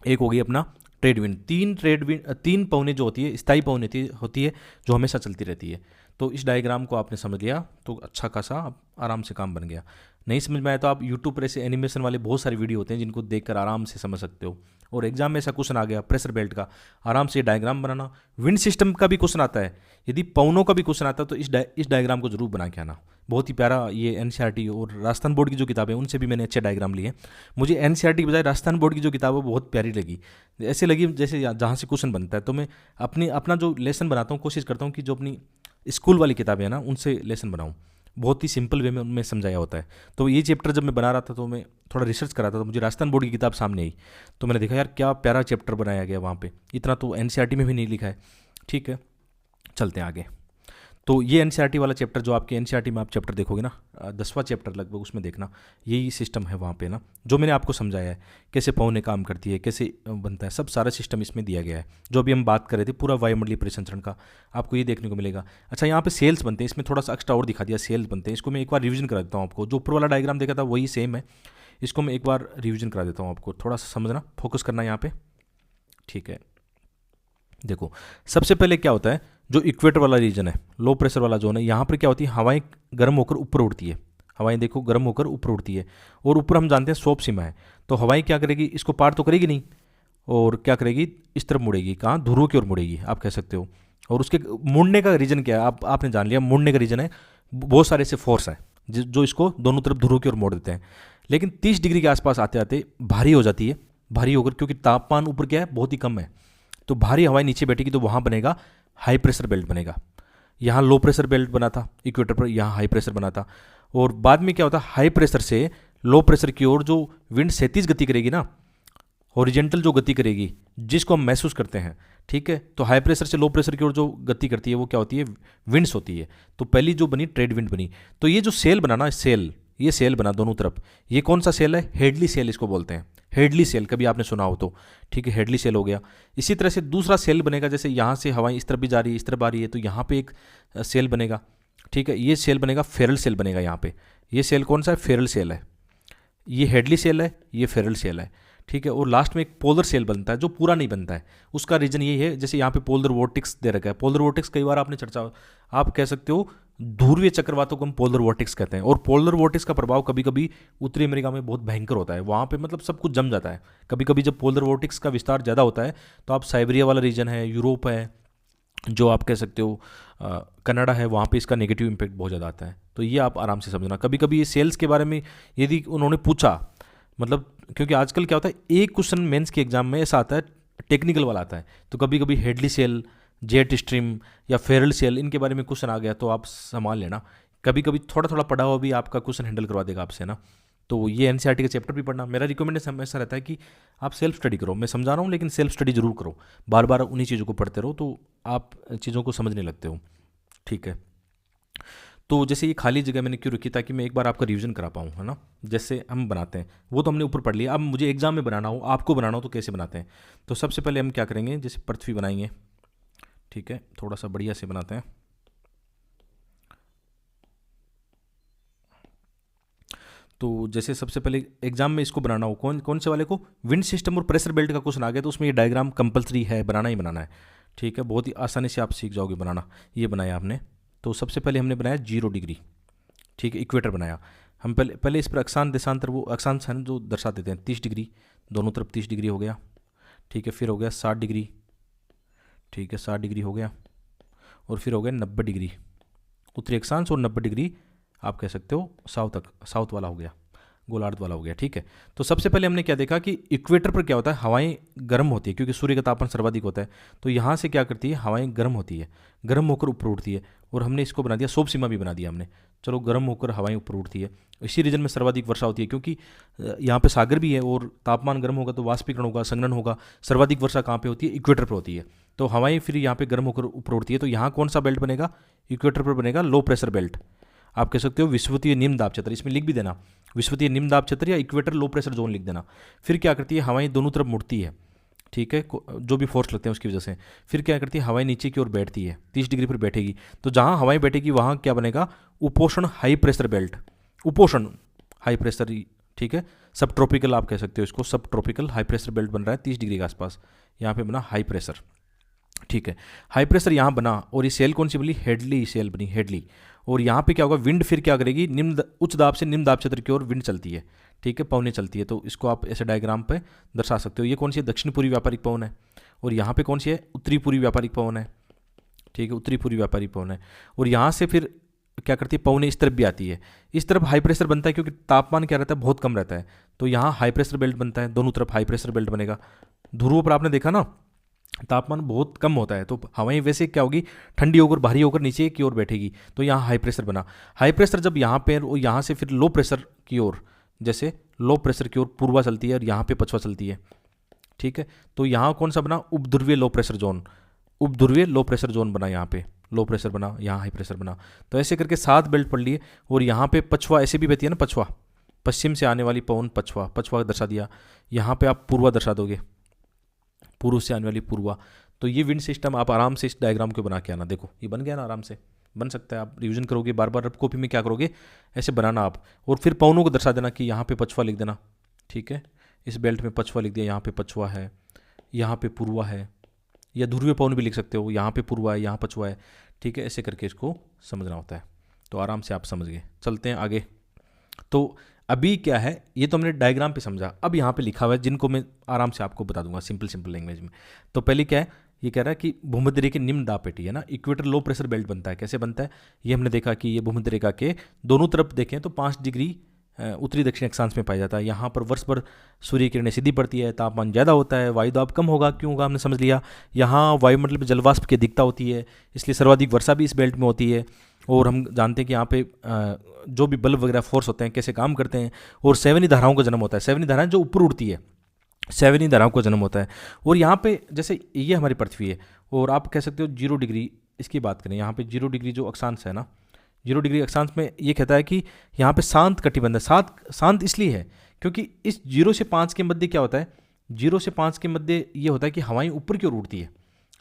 एक होगी अपना ट्रेड विंड। 3 पवनें जो होती है स्थायी पवनें होती है जो हमेशा चलती रहती है। तो इस डायग्राम को आपने समझ लिया तो अच्छा खासा आराम से काम बन गया। नहीं समझ में आया तो आप यूट्यूब पर ऐसे एनिमेशन वाले बहुत सारे वीडियो होते हैं जिनको देखकर आराम से समझ सकते हो। और एग्जाम में ऐसा क्वेश्चन आ गया प्रेशर बेल्ट का, आराम से डायग्राम बनाना। विंड सिस्टम का भी क्वेश्चन आता है, यदि पवनों का भी क्वेश्चन आता है तो इस डायग्राम को जरूर बना के आना। बहुत ही प्यारा ये एनसीईआरटी और राजस्थान बोर्ड की जो किताबें उनसे भी मैंने अच्छे डायग्राम लिए। मुझे एनसीईआरटी के बजाय राजस्थान बोर्ड की जो किताब है बहुत प्यारी लगी, ऐसे लगी जैसे जहाँ से क्वेश्चन बनता है। तो मैं अपना जो लेसन बनाता हूँ कोशिश करता हूँ कि जो अपनी स्कूल वाली किताबें हैं ना उनसे लेसन बनाऊँ, बहुत ही सिंपल वे में उनमें समझाया होता है। तो ये चैप्टर जब मैं बना रहा था तो मैं थोड़ा रिसर्च कर रहा था, तो मुझे राजस्थान बोर्ड की किताब सामने आई, तो मैंने देखा यार क्या प्यारा चैप्टर बनाया गया वहाँ पे, इतना तो एनसीईआरटी में भी नहीं लिखा है। ठीक है, चलते हैं आगे। तो ये एनसीईआरटी वाला चैप्टर जो आपके एनसीईआरटी में आप चैप्टर देखोगे ना, 10वां चैप्टर लगभग, उसमें देखना यही सिस्टम है वहाँ पे ना, जो मैंने आपको समझाया है कैसे पौने काम करती है, कैसे बनता है, सब सारा सिस्टम इसमें दिया गया है। जो अभी हम बात कर रहे थे पूरा वायुमंडलीय परिसंचरण का, आपको ये देखने को मिलेगा। अच्छा, यहाँ पे सेल्स बनते हैं, इसमें थोड़ा सा एक्स्ट्रा और दिखा दिया, सेल्स बनते हैं। इसको मैं एक बार रिविजन करा देता हूँ आपको। जो ऊपर वाला डायग्राम देखा था वही सेम है, इसको मैं एक बार रिविजन करा देता हूँ आपको, थोड़ा सा समझना, फोकस करना यहाँ पे, ठीक है। देखो, सबसे पहले क्या होता है, जो इक्वेटर वाला रीजन है, लो प्रेशर वाला जोन है, यहाँ पर क्या होती है, हवाएं गर्म होकर ऊपर उड़ती है। हवाएं देखो गर्म होकर ऊपर उड़ती है, और ऊपर हम जानते हैं सोप सीमा है। तो हवाएं क्या करेगी, इसको पार तो करेगी नहीं, और क्या करेगी, इस तरफ मुड़ेगी, कहाँ, ध्रुव की ओर मुड़ेगी, आप कह सकते हो। और उसके मुड़ने का रीजन क्या है, आपने जान लिया, मुड़ने का रीजन है बहुत सारे ऐसे फोर्स हैं जो इसको दोनों तरफ ध्रुव की ओर मोड़ देते हैं। लेकिन 30 डिग्री के आसपास आते आते भारी हो जाती है, भारी होकर, क्योंकि तापमान ऊपर क्या है, बहुत ही कम है, तो भारी हवाएं नीचे बैठेगी, तो वहाँ बनेगा हाई प्रेशर बेल्ट बनेगा। यहाँ लो प्रेशर बेल्ट बना था इक्वेटर पर, यहाँ हाई प्रेशर बना था। और बाद में क्या होता है, हाई प्रेशर से लो प्रेशर की ओर जो विंड क्षैतिज गति करेगी ना, हॉरिजेंटल जो गति करेगी, जिसको हम महसूस करते हैं, ठीक है। तो हाई प्रेशर से लो प्रेशर की ओर जो गति करती है वो क्या होती है, विंड्स होती है। तो पहली जो बनी ट्रेड विंड बनी। तो ये जो सेल बना ना, सेल, ये सेल बना दोनों तरफ, ये कौन सा सेल है, हेडली सेल इसको बोलते हैं, हेडली सेल, कभी आपने सुना हो तो, ठीक है, हेडली सेल हो गया। इसी तरह से दूसरा सेल बनेगा, जैसे यहाँ से हवाएं इस तरफ भी जा रही है, इस तरफ आ रही है, तो यहाँ पे एक सेल बनेगा, ठीक है। ये सेल बनेगा, फेरल सेल बनेगा यहाँ पे। ये सेल कौन सा है, फेरल सेल है। ये हेडली सेल है, ये फेरल सेल है, ठीक है। और लास्ट में एक पोलर सेल बनता है, जो पूरा नहीं बनता है। उसका रीजन ये है, जैसे यहाँ पे पोलर वोर्टिक्स दे रखा है। पोलर वोर्टिक्स कई बार आपने चर्चा, आप कह सकते हो ध्रुवीय चक्रवातों को हम पोलर वोर्टिक्स कहते हैं। और पोलर वोर्टिक्स का प्रभाव कभी कभी उत्तरी अमेरिका में बहुत भयंकर होता है, वहाँ पे मतलब सब कुछ जम जाता है। कभी कभी जब पोलर वोर्टिक्स का विस्तार ज़्यादा होता है, तो आप साइबेरिया वाला रीजन है, यूरोप है, जो आप कह सकते हो कनाडा है, वहाँ पे इसका नेगेटिव इम्पैक्ट बहुत ज़्यादा आता है। तो ये आप आराम से समझना। कभी कभी ये सेल्स के बारे में यदि उन्होंने पूछा, मतलब क्योंकि आजकल क्या होता है, एक क्वेश्चन मेंस के एग्जाम में ऐसा आता है, टेक्निकल वाला आता है, तो कभी कभी हेडली सेल, जेट स्ट्रीम या फेरल सेल, इनके बारे में क्वेश्चन आ गया तो आप संभाल लेना। कभी कभी थोड़ा थोड़ा पढ़ा हुआ भी आपका क्वेश्चन हैंडल करवा देगा आपसे ना। तो ये एनसीईआरटी का चैप्टर भी पढ़ना। मेरा रिकमेंडेशन ऐसा रहता है कि आप सेल्फ स्टडी करो, मैं समझा रहा हूँ लेकिन सेल्फ स्टडी जरूर करो, बार बार उन्हीं चीज़ों को पढ़ते रहो, तो आप चीज़ों को समझने लगते हो, ठीक है। तो जैसे ये खाली जगह मैंने क्यों रखी, ताकि मैं एक बार आपका रिवीजन करा पाऊँ, है ना। जैसे हम बनाते हैं वो तो हमने ऊपर पढ़ लिया, अब मुझे एग्जाम में बनाना हो, आपको बनाना हो, तो कैसे बनाते हैं। तो सबसे पहले हम क्या करेंगे, जैसे पृथ्वी बनाएंगे, ठीक है, थोड़ा सा बढ़िया से बनाते हैं। तो जैसे सबसे पहले एग्जाम में इसको बनाना हो, कौन कौन से वाले को, विंड सिस्टम और प्रेशर बेल्ट का क्वेश्चन आ गया, तो उसमें ये डायग्राम कंपलसरी है, बनाना ही बनाना है, ठीक है। बहुत ही आसानी से आप सीख जाओगे बनाना। ये बनाया आपने, तो सबसे पहले हमने बनाया 0 डिग्री, ठीक है, इक्वेटर बनाया। हम पहले इस पर अक्षांश देशांतर, वो अक्षांश है जो दर्शा देते हैं, 30 डिग्री, दोनों तरफ 30 डिग्री हो गया, ठीक है। फिर हो गया 60 डिग्री, ठीक है, 60 डिग्री हो गया। और फिर हो गया 90 डिग्री उत्तरी अक्षांश, और 90 डिग्री आप कह सकते हो साउथ वाला हो गया, गोलार्ध वाला हो गया, ठीक है। तो सबसे पहले हमने क्या देखा कि इक्वेटर पर क्या होता है, हवाएं गर्म होती है, क्योंकि सूर्य का तापमान सर्वाधिक होता है। तो यहाँ से क्या करती है, हवाएं गर्म होती है, गर्म होकर ऊपर उठती है, और हमने इसको बना दिया, सोप सीमा भी बना दिया हमने। चलो, गर्म होकर हवाएं ऊपर उठती है, इसी रीजन में सर्वाधिक वर्षा होती है, क्योंकि यहाँ पे सागर भी है, और तापमान गर्म होगा तो वाष्पीकरण होगा, संघनन होगा। सर्वाधिक वर्षा कहाँ पे होती है, इक्वेटर पर होती है। तो हवाएं फिर यहाँ पे गर्म होकर ऊपर उठती है, तो यहाँ कौन सा बेल्ट बनेगा, इक्वेटर पर बनेगा लो प्रेशर बेल्ट। आप कह सकते हो विषुवतीय निम्न दाब क्षेत्र, इसमें लिख भी देना विषुवतीय निम्न दाब क्षेत्र या इक्वेटर लो प्रेशर जोन लिख देना। फिर क्या करती है, हवाएं दोनों तरफ मुड़ती है, ठीक है, जो भी फोर्स लगते हैं उसकी वजह से। फिर क्या करती है, हवाएं नीचे की ओर बैठती है, 30 डिग्री पर बैठेगी। तो जहाँ हवाएं बैठेगी वहाँ क्या बनेगा, उपोषण हाई प्रेशर बेल्ट, उपोषण हाई प्रेशर, ठीक है। सब ट्रॉपिकल आप कह सकते हो इसको, सब ट्रॉपिकल हाई प्रेशर बेल्ट बन रहा है 30 डिग्री के आसपास, यहाँ पे बना हाई प्रेशर, ठीक है। हाई प्रेशर यहाँ बना, और ये सेल कौन सी बनी, हेडली सेल बनी, हेडली। और यहाँ पे क्या होगा, विंड फिर क्या करेगी, उच्च दाब से निम्न दाब क्षेत्र की ओर विंड चलती है, ठीक है, पवनें चलती है। तो इसको आप ऐसे डायग्राम पे दर्शा सकते हो। ये कौन सी है, दक्षिण पूर्वी व्यापारिक पवन है। और यहाँ पे कौन सी है, उत्तरी पूर्वी व्यापारिक पवन है, ठीक है, उत्तरी पूर्वी व्यापारिक पवन है। और यहाँ से फिर क्या करती है, पवनें इस तरफ भी आती है, इस तरफ हाई प्रेशर बनता है, क्योंकि तापमान क्या रहता है, बहुत कम रहता है। तो यहाँ हाई प्रेशर बेल्ट बनता है, दोनों तरफ हाई प्रेशर बेल्ट बनेगा। ध्रुवों पर आपने देखा ना, तापमान बहुत कम होता है, तो हवाएं वैसे क्या होगी, ठंडी होकर भारी होकर नीचे की ओर बैठेगी। तो यहाँ हाई प्रेशर बना। हाई प्रेशर जब यहाँ पे, और यहाँ से फिर लो प्रेशर की ओर, जैसे लो प्रेशर की ओर पूर्वा चलती है और यहाँ पे पछवा चलती है, ठीक है। तो यहाँ कौन सा बना, उपध्रुवीय लो प्रेशर जोन, उपध्रुवीय लो प्रेशर जोन बना यहाँ पे, लो प्रेशर बना, यहाँ हाई प्रेशर बना। तो ऐसे करके 7 बेल्ट पढ़ लिए। और यहाँ पे पछवा ऐसे भी बहती है ना, पछवा, पश्चिम से आने वाली पवन पछवा, पछवा दर्शा दिया। यहाँ पे आप पूर्वा दर्शा दोगे, पूर्व से आने वाली पूर्वा। तो ये विंड सिस्टम आप आराम से इस डायग्राम को बना के आना। देखो ये बन गया ना, आराम से बन सकता है। आप रिवीजन करोगे बार बार, रफ कॉपी में क्या करोगे, ऐसे बनाना आप। और फिर पवनों को दर्शा देना कि यहाँ पे पछवा लिख देना, ठीक है। इस बेल्ट में पछवा लिख दिया, यहाँ पे पछवा है, यहाँ पे पूर्वा है, या ध्रुवीय पवन भी लिख सकते हो, यहाँ पे पूर्वा है, यहाँ पछवा है, ठीक है। ऐसे करके इसको समझना होता है। तो आराम से आप समझ गए। चलते हैं आगे। तो अभी क्या है, ये तो हमने डायग्राम पे समझा। अब यहाँ पे लिखा हुआ है जिनको मैं आराम से आपको बता दूंगा सिंपल लैंग्वेज में। तो पहले क्या है, ये कह रहा है कि भूमध्य रेखा की निम्न दाब पेटी है ना, इक्वेटर लो प्रेशर बेल्ट बनता है। कैसे बनता है ये हमने देखा कि ये भूमध्य रेखा के दोनों तरफ देखें तो 5 डिग्री उत्तरी दक्षिण अक्षांश में पाया जाता है। यहाँ पर वर्ष भर सूर्य किरणें सीधी पड़ती है, तापमान ज़्यादा होता है, वायु दाब कम होगा। क्यों होगा हमने समझ लिया। यहाँ वायुमंडल में जलवाष्प की अधिकता होती है, इसलिए सर्वाधिक वर्षा भी इस बेल्ट में होती है। और हम जानते हैं कि यहाँ पे जो भी बल्ब वगैरह फोर्स होते हैं कैसे काम करते हैं। और सेवनी धाराओं का जन्म होता है। सेवनी धाराएं जो ऊपर उड़ती है, सेवनी धाराओं का जन्म होता है। और यहाँ पे जैसे ये हमारी पृथ्वी है, और आप कह सकते हो 0 डिग्री इसकी बात करें, यहाँ पे 0 डिग्री जो अक्षांश है ना, 0 डिग्री अक्षांश में ये कहता है कि यहाँ पे शांत कटिबंध है। शांत इसलिए है क्योंकि इस 0 से 5 के मध्य क्या होता है, 0 से 5 के मध्य ये होता है कि हवाएं ऊपर की ओर उड़ती है,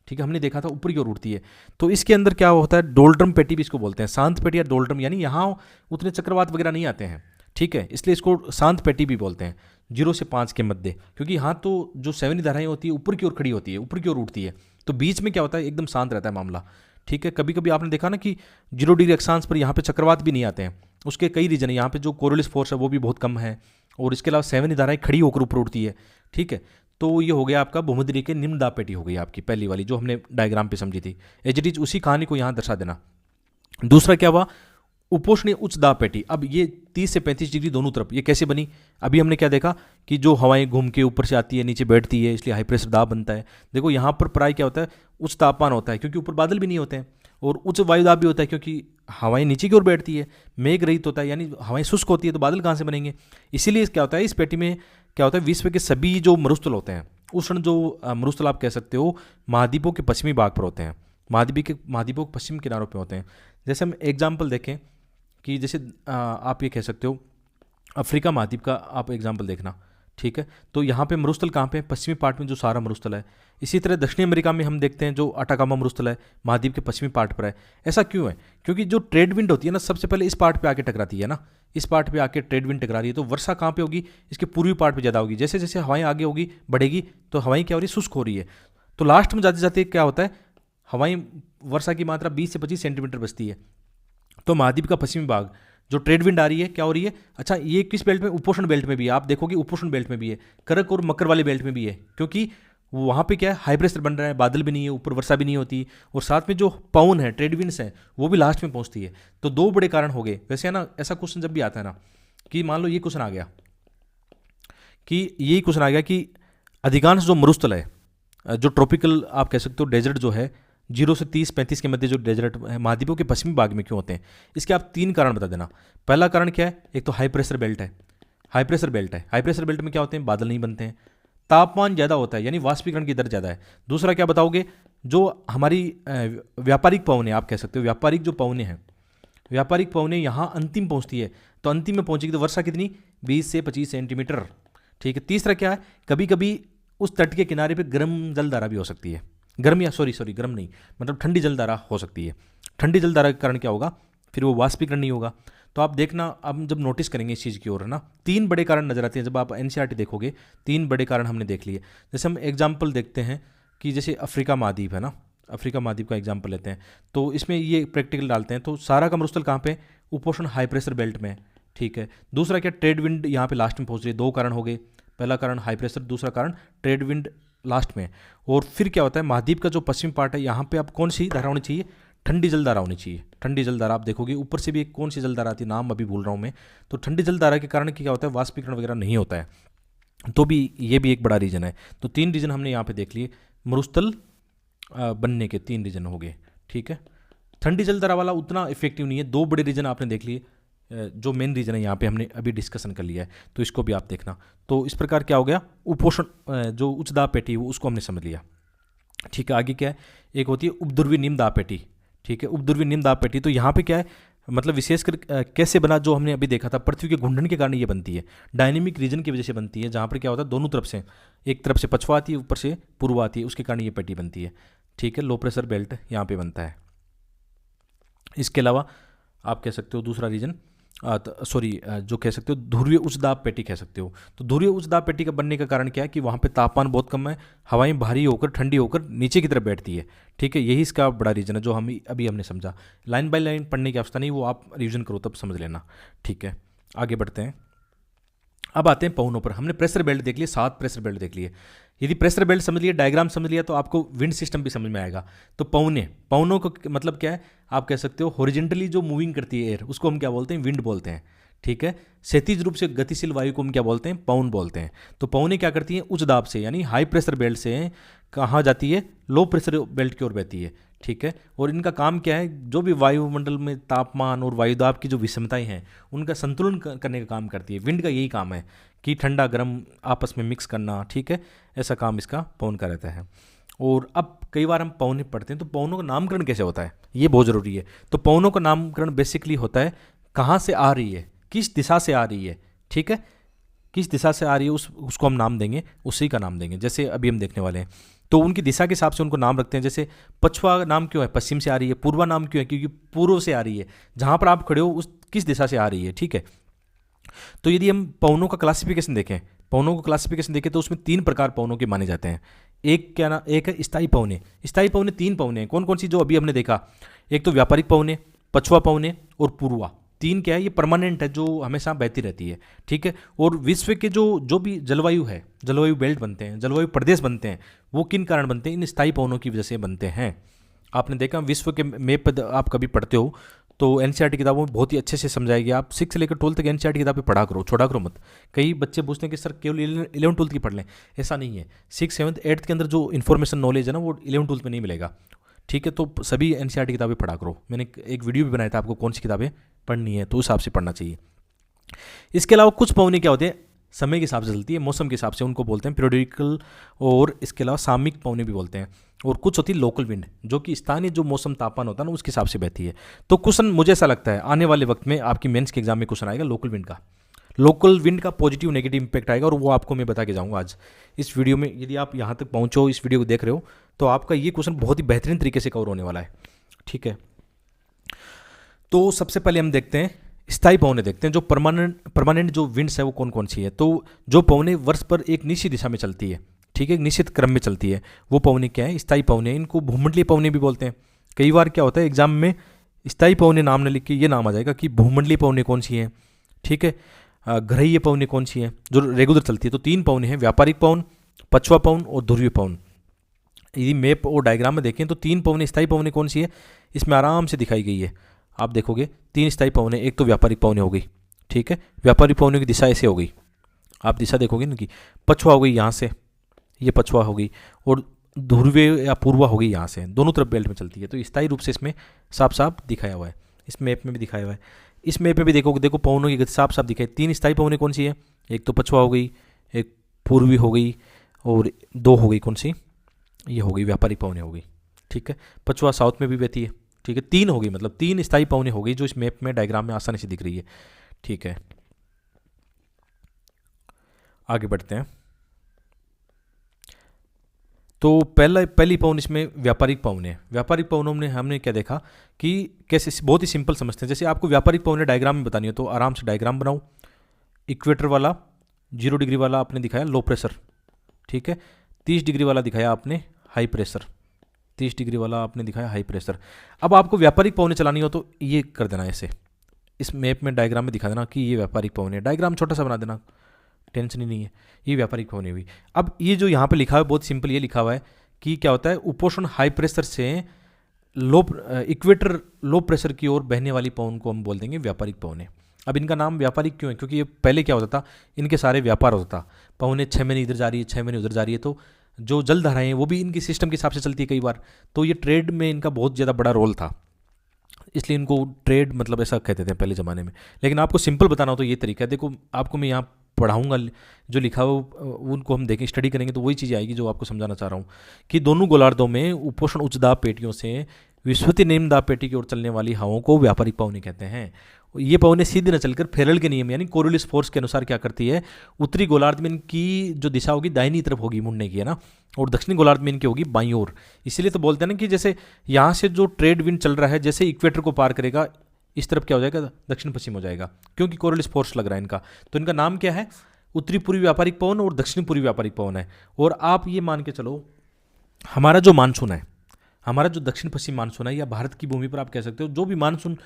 ठीक है। हमने देखा था ऊपर की ओर उड़ती है। तो इसके अंदर क्या होता है, डोल्ड्रम पेटी भी इसको बोलते हैं, शांत पेटी या डोल्ड्रम, यानी यहाँ उतने चक्रवात वगैरह नहीं आते हैं, ठीक है। इसलिए इसको शांत पेटी भी बोलते हैं 0 से 5 के मध्य। क्योंकि यहाँ तो जो सेवनी धाराएं होती है ऊपर की ओर खड़ी होती है, ऊपर की ओर उड़ती है। तो बीच में क्या होता है, एकदम शांत रहता है मामला, ठीक है। कभी कभी आपने देखा ना कि 0 डिग्री अक्षांश पर यहाँ पे चक्रवात भी नहीं आते हैं। उसके कई रीजन है। यहाँ पे जो कोरियोलिस फोर्स है वो भी बहुत कम है, और इसके अलावा सेवनी धाराएं खड़ी होकर ऊपर उड़ती है, ठीक है। तो ये हो गया आपका भूमध्य रेखा की निम्न दाब पेटी हो गई आपकी पहली वाली, जो हमने डायग्राम पे समझी थी। एज इट इज उसी कहानी को यहाँ दर्शा देना। दूसरा क्या हुआ, उपोष्णीय उच्च दाब पेटी। अब ये 30 से 35 डिग्री दोनों तरफ, ये कैसे बनी। अभी हमने क्या देखा कि जो हवाएं घूम के ऊपर से आती है नीचे बैठती है, इसलिए हाई प्रेशर दाब बनता है। देखो यहाँ पर प्राय क्या होता है, उच्च तापमान होता है क्योंकि ऊपर बादल भी नहीं होते हैं, और उच्च वायु दाब भी होता है क्योंकि हवाएं नीचे की ओर बैठती है, मेघ रहित होता है, यानी हवाएं शुष्क होती है, तो बादल कहाँ से बनेंगे। इसीलिए क्या होता है, इस पेटी में क्या होता है, विश्व के सभी जो मरुस्थल होते हैं, उष्ण जो मरुस्थल आप कह सकते हो, महाद्वीपों के पश्चिमी भाग पर होते हैं, महाद्वीपों के पश्चिम किनारों पर होते हैं। जैसे हम एग्जाम्पल देखें कि जैसे आप ये कह सकते हो अफ्रीका महाद्वीप का आप एग्जाम्पल देखना, ठीक है। तो यहाँ पे मरुस्थल कहाँ पे है, पश्चिमी पार्ट में जो सहारा मरुस्थल है। इसी तरह दक्षिणी अमेरिका में हम देखते हैं जो अटाकामा मरुस्थल है, महाद्वीप के पश्चिमी पार्ट पर है। ऐसा क्यों है, क्योंकि जो ट्रेड विंड होती है ना, सबसे पहले इस पार्ट पे आके टकराती है ना, इस पार्ट पे आके ट्रेड विंड टकरा रही है। तो वर्षा कहाँ पे होगी, इसके पूर्वी पार्ट पे ज़्यादा होगी। जैसे जैसे हवाएं आगे होगी बढ़ेगी तो हवाएं क्या हो रही है, शुष्क हो रही है। तो लास्ट में जाते जाते क्या होता है, हवाएं वर्षा की मात्रा 20 से 25 सेंटीमीटर बचती है। तो महाद्वीप का पश्चिमी भाग जो ट्रेड विंड आ रही है क्या हो रही है, अच्छा ये किस बेल्ट में, उपोष्ण बेल्ट में भी है। आप देखोगे उपोष्ण बेल्ट में भी है, करक और मकर वाले बेल्ट में भी है, क्योंकि वहाँ पे क्या है, हाई प्रेशर बन रहा है, बादल भी नहीं है, ऊपर वर्षा भी नहीं होती, और साथ में जो पवन है, ट्रेड विंड्स है, वो भी लास्ट में पहुँचती है। तो 2 बड़े कारण हो गए। वैसे है ना, ऐसा क्वेश्चन जब भी आता है ना कि मान लो ये क्वेश्चन आ गया कि अधिकांश जो मरुस्थल है, जो ट्रॉपिकल आप कह सकते हो डेजर्ट जो है, 0 से 30-35 के मध्य जो डेजर्ट महाद्वीपों के पश्चिमी भाग में क्यों होते हैं, इसके आप 3 कारण बता देना। पहला कारण क्या है, एक तो हाई प्रेशर बेल्ट है। हाई प्रेशर बेल्ट में क्या होते हैं, बादल नहीं बनते हैं, तापमान ज़्यादा होता है, यानी वाष्पीकरण की दर ज़्यादा है। दूसरा क्या बताओगे, जो हमारी व्यापारिक पवनें आप कह सकते हो, व्यापारिक जो पवनें हैं, व्यापारिक पवनें यहाँ अंतिम पहुँचती है। तो अंतिम में पहुँचेगी तो वर्षा कितनी, 20 से 25 सेंटीमीटर, ठीक है। तीसरा क्या है, कभी कभी उस तट के किनारे पर गर्म जलधारा भी हो सकती है, गर्म नहीं, मतलब ठंडी जलधारा हो सकती है। ठंडी जलधारा के कारण क्या होगा, फिर वो वाष्पीकरण नहीं होगा। तो आप देखना, अब जब नोटिस करेंगे इस चीज़ की ओर ना, 3 बड़े कारण नजर आते हैं। जब आप एनसीईआरटी देखोगे 3 बड़े कारण हमने देख लिए। जैसे हम एग्जाम्पल देखते हैं कि जैसे अफ्रीका महाद्वीप है ना, अफ्रीका महाद्वीप का एग्जाम्पल लेते हैं, तो इसमें ये प्रैक्टिकल डालते हैं। तो सारा का मरुस्थल कहाँ पे, उपोष्ण हाई प्रेशर बेल्ट में, ठीक है। दूसरा क्या, ट्रेड विंड यहाँ पे लास्ट में पहुँच रही है। 2 कारण हो गए, पहला कारण हाई प्रेशर, दूसरा कारण ट्रेड विंड लास्ट में। और फिर क्या होता है, महाद्वीप का जो पश्चिमी पार्ट है, यहाँ पे आप कौन सी धारा होनी चाहिए, ठंडी जलधारा होनी चाहिए। ठंडी जलधारा आप देखोगे ऊपर से भी एक कौन सी जलधारा आती है, नाम अभी भूल रहा हूँ मैं। तो ठंडी जलधारा के कारण क्या होता है, वाष्पीकरण वगैरह नहीं होता है। तो भी ये भी एक बड़ा रीजन है। तो 3 रीजन हमने यहाँ पे देख लिए, मरुस्थल बनने के 3 रीजन हो गए, ठीक है। ठंडी जलधारा वाला उतना इफेक्टिव नहीं है। 2 बड़े रीजन आपने देख लिए, जो मेन रीजन है यहाँ पे हमने अभी डिस्कशन कर लिया है, तो इसको भी आप देखना। तो इस प्रकार क्या हो गया, उपोषण जो उच्च दाब पेटी उसको हमने समझ लिया, ठीक है। आगे क्या है, एक होती है उपध्रुवी निम्न दाब पेटी, ठीक है, उपध्रुवीय निम्न दाब पेटी। तो यहाँ पे क्या है, मतलब विशेषकर कैसे बना, जो हमने अभी देखा था, पृथ्वी के घूर्णन के कारण ये बनती है, डायनेमिक रीजन की वजह से बनती है, जहाँ पर क्या होता है दोनों तरफ से, एक तरफ से पछवा आती है, ऊपर से पूर्व आती है, उसके कारण ये पेटी बनती है। ठीक है, लो प्रेशर बेल्ट यहाँ पे बनता है। इसके अलावा आप कह सकते हो दूसरा रीजन, जो कह सकते हो ध्रुवीय उच्च दाब पेटी कह सकते हो। तो ध्रुवीय उच्च दाब पेटी का बनने का कारण क्या है कि वहाँ पे तापमान बहुत कम है, हवाएं भारी होकर ठंडी होकर नीचे की तरफ बैठती है। ठीक है, यही इसका बड़ा रीजन है जो हमने समझा। लाइन बाय लाइन पढ़ने की आवश्यकता नहीं, वो आप रिविजन करो तब समझ लेना। ठीक है, आगे बढ़ते हैं। अब आते हैं पवनों पर। हमने प्रेशर बेल्ट देख लिए, 7 प्रेशर बेल्ट देख लिए। यदि प्रेशर बेल्ट समझ लिया, डायग्राम समझ लिया, तो आपको विंड सिस्टम भी समझ में आएगा। तो पवनों को मतलब क्या है, आप कह सकते हो हॉरिजेंटली जो मूविंग करती है एयर, उसको हम क्या बोलते हैं, विंड बोलते हैं। ठीक है, क्षैतिज रूप से गतिशील वायु को हम क्या बोलते हैं, पवन बोलते हैं। तो पवनें क्या करती हैं, उच्च दाब से यानी हाई प्रेशर बेल्ट से कहाँ जाती है, लो प्रेशर बेल्ट की ओर बहती है। ठीक है, और इनका काम क्या है, जो भी वायुमंडल में तापमान और वायुदाब की जो विषमताएं हैं उनका संतुलन करने का काम करती है। विंड का यही काम है कि ठंडा गर्म आपस में मिक्स करना। ठीक है, ऐसा काम इसका पवन का रहता है। और अब कई बार हम पवनें पढ़ते हैं, तो पवनों का नामकरण कैसे होता है, ये बहुत ज़रूरी है। तो पवनों का नामकरण बेसिकली होता है कहाँ से आ रही है, किस दिशा से आ रही है। ठीक है, किस दिशा से आ रही है उसको हम नाम देंगे, उसी का नाम देंगे। जैसे अभी हम देखने वाले हैं, तो उनकी दिशा के हिसाब से उनको नाम रखते हैं। जैसे पछवा नाम क्यों है, पश्चिम से आ रही है। पूर्वा नाम क्यों है, क्योंकि पूर्व से आ रही है, जहाँ पर आप खड़े हो उस किस दिशा से आ रही है। ठीक है, तो यदि हम पवनों का क्लासिफिकेशन देखें, तो उसमें 3 प्रकार पवनों के माने जाते हैं। एक है स्थायी पवने। स्थायी पवने 3 पवने हैं। कौन कौन सी, जो अभी हमने देखा, एक तो व्यापारिक पवने, पछवा पवने और पूर्वा। 3 क्या है, ये परमानेंट है, जो हमेशा बहती रहती है। ठीक है, और विश्व के जो भी जलवायु है, जलवायु बेल्ट बनते हैं, जलवायु प्रदेश बनते हैं, वो किन कारण बनते हैं, इन स्थायी पवनों की वजह से बनते हैं। आपने देखा विश्व के मैप पर आप कभी पढ़ते हो तो एनसीईआरटी किताबों में बहुत ही अच्छे से समझाएगी। आप 6 से लेकर 12 तक एनसीईआरटी किताबें पढ़ा करो, छोड़ा करो मत। कई बच्चे पूछते हैं कि सर केवल 11 12 की पढ़ लें, ऐसा नहीं है। 6 7 8 के अंदर जो इन्फॉर्मेशन नॉलेज है ना, वो 11 12 में नहीं मिलेगा। ठीक है, तो सभी एनसीईआरटी किताबें पढ़ा करो। मैंने एक वीडियो भी बनाया था आपको कौन सी किताबें पढ़नी है, तो उस हिसाब से पढ़ना चाहिए। इसके अलावा कुछ पवने क्या होते हैं, समय के हिसाब से चलती है, मौसम के हिसाब से, उनको बोलते हैं पीरियोडिकल, और इसके अलावा सामयिक पवने भी बोलते हैं। और कुछ होती है लोकल विंड, जो कि स्थानीय जो मौसम तापमान होता है ना, उसके हिसाब से बहती है। तो क्वेश्चन मुझे ऐसा लगता है आने वाले वक्त में आपकी मेंस के एग्जाम में क्वेश्चन आएगा लोकल विंड का। लोकल विंड का पॉजिटिव नेगेटिव इंपैक्ट आएगा, और वो आपको मैं बता के जाऊंगा आज इस वीडियो में। यदि आप यहाँ तक पहुँचो, इस वीडियो को देख रहे हो, तो आपका ये क्वेश्चन बहुत ही बेहतरीन तरीके से कवर होने वाला है। ठीक है, तो सबसे पहले हम देखते हैं स्थायी पवने, देखते हैं जो परमानेंट जो विंड्स है वो कौन कौन सी है। तो जो पवने वर्ष पर एक निश्चित दिशा में चलती है, ठीक है, एक निश्चित क्रम में चलती है, वो पवने क्या है, स्थायी पवने। इनको भूमंडलीय पवने भी बोलते हैं। कई बार क्या होता है एग्जाम में स्थायी पवने नाम न लिख के ये नाम आ जाएगा कि भूमंडलीय पवने कौन सी हैं। ठीक है, ग्रहीय पवने कौन सी हैं जो रेगुलर चलती है। तो 3 पवने हैं, व्यापारिक पवन, पछवा पवन और ध्रुवीय पवन। यदि मैप और डायग्राम में देखें तो 3 पवने, स्थायी पवने कौन सी है, इसमें आराम से दिखाई गई है। आप देखोगे 3 स्थायी पवने, एक तो व्यापारिक पवने हो गई। ठीक है, व्यापारिक पवनों की दिशा ऐसे हो गई, आप दिशा देखोगे ना कि पछवा हो गई यहाँ से, ये पछवा हो गई, और ध्रुवीय या पूर्वा हो गई यहाँ से, दोनों तरफ बेल्ट में चलती है। तो स्थायी रूप से इसमें साफ साफ दिखाया हुआ है, इस मैप में भी दिखाया हुआ है। इस मैप में भी देखोगे, देखो पवनों की गति साफ साफ दिखाई। 3 स्थायी पवने कौन सी है, एक तो पछवा हो गई, एक पूर्वी हो गई, और 2 हो गई कौन सी, ये हो गई व्यापारिक पवने हो गई। ठीक है, पछवा साउथ में भी बहती है। ठीक है, 3 हो गई, मतलब 3 स्थायी पवने हो गई जो इस मैप में डायग्राम में आसानी से दिख रही है। ठीक है, आगे बढ़ते हैं। तो पहली पवन इसमें व्यापारिक पवन है। व्यापारिक पवनों में हमने क्या देखा कि कैसे, बहुत ही सिंपल समझते हैं। जैसे आपको व्यापारिक पवन डायग्राम में बतानी हो तो आराम से डायग्राम बनाओ। इक्वेटर वाला 0 डिग्री वाला आपने दिखाया लो प्रेशर। ठीक है, 30 डिग्री वाला दिखाया आपने हाई प्रेशर, 30 डिग्री वाला आपने दिखाया हाई प्रेशर। अब आपको व्यापारिक पवनें चलानी हो तो ये कर देना, ऐसे इस मैप में डायग्राम में दिखा देना कि ये व्यापारिक पवन है। डायग्राम छोटा सा बना देना, टेंशन ही नहीं है, ये व्यापारिक पवनें हुई। अब ये जो यहाँ पे लिखा है बहुत सिंपल, ये लिखा हुआ है कि क्या होता है, उपोष्ण हाई प्रेशर से इक्वेटर लो प्रेशर की ओर बहने वाली पवन को हम बोल देंगे व्यापारिक पवनें। अब इनका नाम व्यापारिक क्यों है, क्योंकि ये पहले क्या होता था, इनके सारे व्यापार होता था। पवनें 6 महीने इधर जा रही है, 6 महीने उधर जा रही है, तो जो जलधाराएं हैं वो भी इनकी सिस्टम के हिसाब से चलती है कई बार। तो ये ट्रेड में इनका बहुत ज़्यादा बड़ा रोल था, इसलिए इनको ट्रेड मतलब ऐसा कहते थे पहले ज़माने में। लेकिन आपको सिंपल बताना हो तो ये तरीका है। देखो आपको मैं यहाँ पढ़ाऊंगा, जो लिखा हो उनको हम देखें, स्टडी करेंगे तो वही चीज़ आएगी जो आपको समझाना चाह रहा हूँ कि दोनों गोलार्धों में उपोष्ण उच्च दाब पेटियों से विषुवतीय निम्नदाब पेटी की ओर चलने वाली हवाओं को व्यापारिक पवनें कहते हैं। ये पवनें सीधे न चलकर फेरेल के नियम यानी कोरियोलिस फोर्स के अनुसार क्या करती है, उत्तरी गोलार्ध में इनकी जो दिशा होगी दाहिनी तरफ होगी मुड़ने की, है ना, और दक्षिणी गोलार्ध में इनकी होगी बाईं ओर। इसीलिए तो बोलते हैं ना कि जैसे यहाँ से जो ट्रेड विंड चल रहा है, जैसे इक्वेटर को पार करेगा इस तरफ क्या हो जाएगा, दक्षिण पश्चिम हो जाएगा, क्योंकि कोरियोलिस फोर्स लग रहा है इनका। तो इनका नाम क्या है, उत्तरी पूर्वी व्यापारिक पवन और दक्षिणी पूर्वी व्यापारिक पवन है। और आप ये मान के चलो, हमारा जो मानसून है, हमारा जो दक्षिण पश्चिम मानसून है, या भारत की भूमि पर आप कह सकते हो जो भी मानसून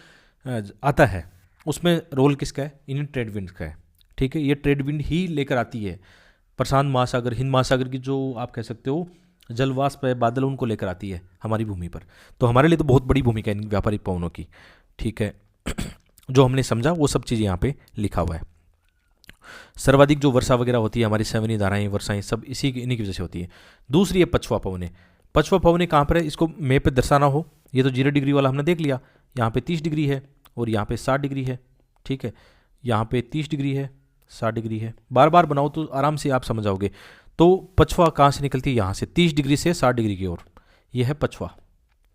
आता है उसमें रोल किसका है, इन ट्रेड विंड का है। ठीक है, ये ट्रेड विंड ही लेकर आती है प्रशांत महासागर, हिंद महासागर की जो आप कह सकते हो जलवाष्प है, बादल, उनको लेकर आती है हमारी भूमि पर। तो हमारे लिए तो बहुत बड़ी भूमिका है इन व्यापारिक पवनों की। ठीक है, जो हमने समझा वो सब चीज़ यहाँ पे लिखा हुआ है। सर्वाधिक जो वर्षा वगैरह होती है, हमारी सवनी धाराएं, वर्षाएं, सब इन्हीं की वजह से होती है। दूसरी है पछुआ पवनें। पछुआ पवनें कहाँ पर है, इसको मैप पे दर्शाना हो, ये तो 0 डिग्री वाला हमने देख लिया, यहाँ पे 30 डिग्री है और यहाँ पे 60 डिग्री है। ठीक है, यहाँ पे 30 डिग्री है, 60 डिग्री है, बार बार बनाओ तो आराम से आप समझ जाओगे। तो पछुआ कहाँ से निकलती है, यहाँ से 30 डिग्री से 60 डिग्री की ओर, यह है पछुआ।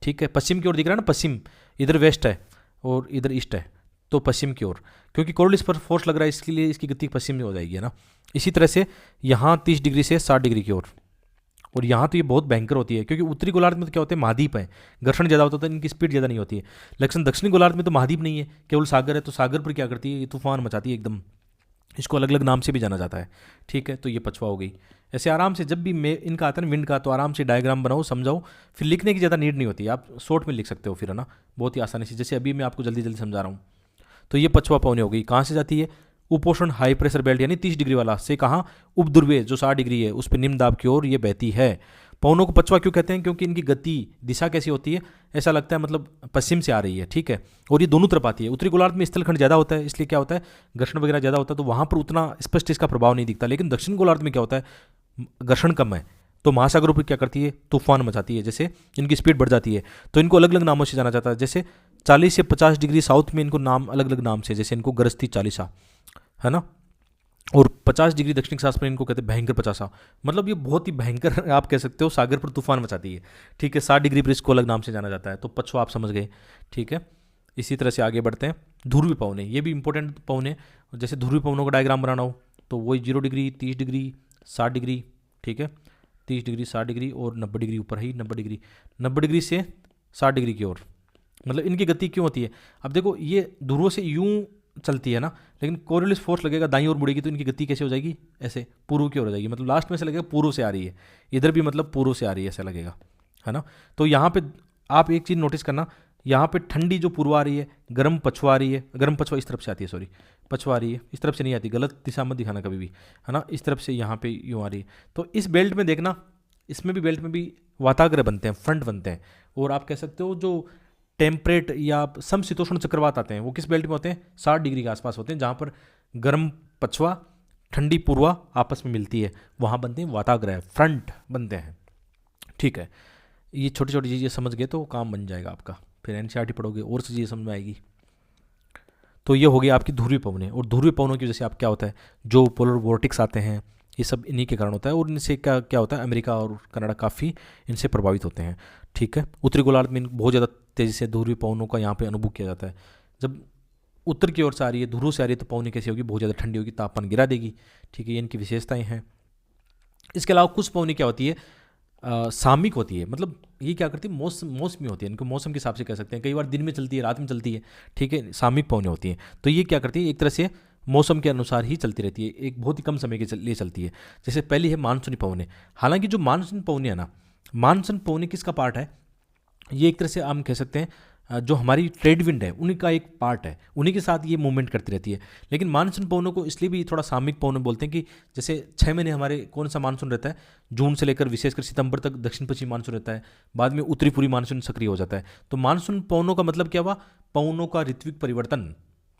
ठीक है, पश्चिम की ओर दिख रहा है ना, पश्चिम, इधर वेस्ट है और इधर ईस्ट है, तो पश्चिम की ओर, क्योंकि कोरियोलिस पर फोर्स लग रहा है इसके लिए इसकी गति पश्चिम में हो जाएगी, है ना। इसी तरह से यहाँ 30 डिग्री से 60 डिग्री की ओर, और यहाँ तो ये बहुत भयंकर होती है, क्योंकि उत्तरी गोलार्ध में तो क्या होते हैं, महाद्वीप है, घर्षण ज़्यादा होता है, इनकी स्पीड ज़्यादा नहीं होती है। लेकिन दक्षिणी गोलार्ध में तो महाद्वीप नहीं है, केवल सागर है, तो सागर पर क्या करती है, ये तूफान मचाती है एकदम, इसको अलग अलग नाम से भी जाना जाता है। ठीक है, तो ये पछुआ हो गई। ऐसे आराम से जब भी इनका आता है ना विंड का, तो आराम से डायग्राम बनाओ, समझाओ, फिर लिखने की ज़्यादा नीड नहीं होती, आप शॉर्ट में लिख सकते हो फिर, है ना, बहुत ही आसानी से, जैसे अभी मैं आपको जल्दी जल्दी समझा रहा हूँ। तो ये पछुआ पवनें हो गई, कहाँ से जाती है, उपोषण हाई प्रेशर बेल्ट यानी 30 डिग्री वाला से कहाँ, उपध्रुवीय जो 60 डिग्री है उस पर निम्न दाब की ओर ये बहती है। पवनों को पछुआ क्यों कहते हैं, क्योंकि इनकी गति दिशा कैसी होती है, ऐसा लगता है मतलब पश्चिम से आ रही है। ठीक है, और ये दोनों तरफ आती है। उत्तरी गोलार्ध में स्थलखंड ज़्यादा होता है, इसलिए क्या होता है, घर्षण वगैरह ज़्यादा होता है, तो वहाँ पर उतना स्पष्ट इसका प्रभाव नहीं दिखता। लेकिन दक्षिण गोलार्ध में क्या होता है, घर्षण कम है, तो महासागरों पर क्या करती है, तूफान मचाती है, जैसे इनकी स्पीड बढ़ जाती है, तो इनको अलग अलग नामों से जाना जाता है। जैसे 40 से 50 डिग्री साउथ में इनको नाम अलग अलग नाम से, जैसे इनको गरजती 40, है ना, और 50 डिग्री दक्षिण शास्त्र में इनको कहते हैं भयंकर 50, मतलब ये बहुत ही भयंकर आप कह सकते हो, सागर पर तूफान मचाती है। ठीक है, 60 डिग्री पर इसको अलग नाम से जाना जाता है। तो पछुआ आप समझ गए। ठीक है, इसी तरह से आगे बढ़ते हैं। ध्रुवीय पवनें, ये भी इंपॉर्टेंट पवनें, जैसे ध्रुवीय पवनों का डायग्राम बनाना हो तो वही 0 डिग्री, 30 डिग्री, 60 डिग्री। ठीक है, 30 डिग्री, 60 डिग्री और 90 डिग्री ऊपर है, 90 डिग्री से 60 डिग्री की ओर, मतलब इनकी गति क्यों होती है। अब देखो, ये ध्रुवों से यूं चलती है ना, लेकिन कोरियोलिस फोर्स लगेगा दाईं ओर मुड़ेगी, तो इनकी गति कैसे हो जाएगी, ऐसे पूर्व की ओर हो जाएगी, मतलब लास्ट में से लगेगा पूर्व से आ रही है, इधर भी मतलब पूर्व से आ रही है, ऐसा लगेगा, है ना। तो यहाँ पे आप एक चीज़ नोटिस करना, यहाँ पे ठंडी जो पूर्व आ रही है, गर्म पछुआ आ रही है, गर्म पछुआ इस तरफ से आती है, सॉरी, पछुआ आ रही है, इस तरफ से नहीं आती, गलत दिशा मत दिखाना कभी भी, है ना, इस तरफ से यहाँ पे यूँ आ रही है। तो इस बेल्ट में देखना, इसमें भी बेल्ट में भी वाताग्रह बनते हैं, फ्रंट बनते हैं, और आप कह सकते हो जो टेम्परेट या समशीतोष्ण चक्रवात आते हैं वो किस बेल्ट में होते हैं, 60 डिग्री के आसपास होते हैं, जहाँ पर गर्म पछुआ ठंडी पूर्वा आपस में मिलती है, वहाँ बनते हैं वाताग्रह, फ्रंट बनते हैं। ठीक है, ये छोटी छोटी चीज़ें समझ गए तो काम बन जाएगा आपका, फिर एनसीईआरटी पढ़ोगे और चीज़ें समझ में आएगी। तो ये हो गई आपकी ध्रुवीय पवनें, और ध्रुवीय पवनों की वजह से आप क्या होता है, जो पोलर वोर्टिक्स आते हैं ये सब इन्हीं के कारण होता है, और इनसे क्या क्या होता है, अमेरिका और कनाडा काफ़ी इनसे प्रभावित होते हैं। ठीक है, उत्तरी गोलार्ध में बहुत ज़्यादा तेज़ी से ध्रुवीय पवनों का यहाँ पे अनुभव किया जाता है। जब उत्तर की ओर से आ रही है, ध्रुव से आ रही है, तो पवनें कैसी होगी, बहुत ज़्यादा ठंडी होगी, तापमान गिरा देगी। ठीक है, ये इनकी विशेषताएं हैं। इसके अलावा कुछ पवनें क्या होती है, सामयिक होती है, मतलब ये क्या करती है, मौसमी होती है, इनको मौसम के हिसाब से कह सकते हैं, कई बार दिन में चलती है, रात में चलती है। ठीक है, सामयिक पवनें होती हैं। तो ये क्या करती है, एक तरह से मौसम के अनुसार ही चलती रहती है, एक बहुत ही कम समय के लिए चलती है। जैसे पहली है मानसूनी पवनें। हालांकि जो मानसून पवनें है ना, मानसून पवनें किसका पार्ट है, ये एक तरह से हम कह सकते हैं जो हमारी ट्रेड विंड है उन्हीं का एक पार्ट है, उन्हीं के साथ ये मूवमेंट करती रहती है। लेकिन मानसून पवनों को इसलिए भी थोड़ा सामयिक पवन बोलते हैं कि जैसे 6 महीने हमारे कौन सा मानसून रहता है, जून से लेकर विशेषकर सितंबर तक दक्षिण पश्चिम मानसून रहता है, बाद में उत्तरी पूर्वी मानसून सक्रिय हो जाता है। तो मानसून पवनों का मतलब क्या हुआ, पवनों का ऋत्विक परिवर्तन,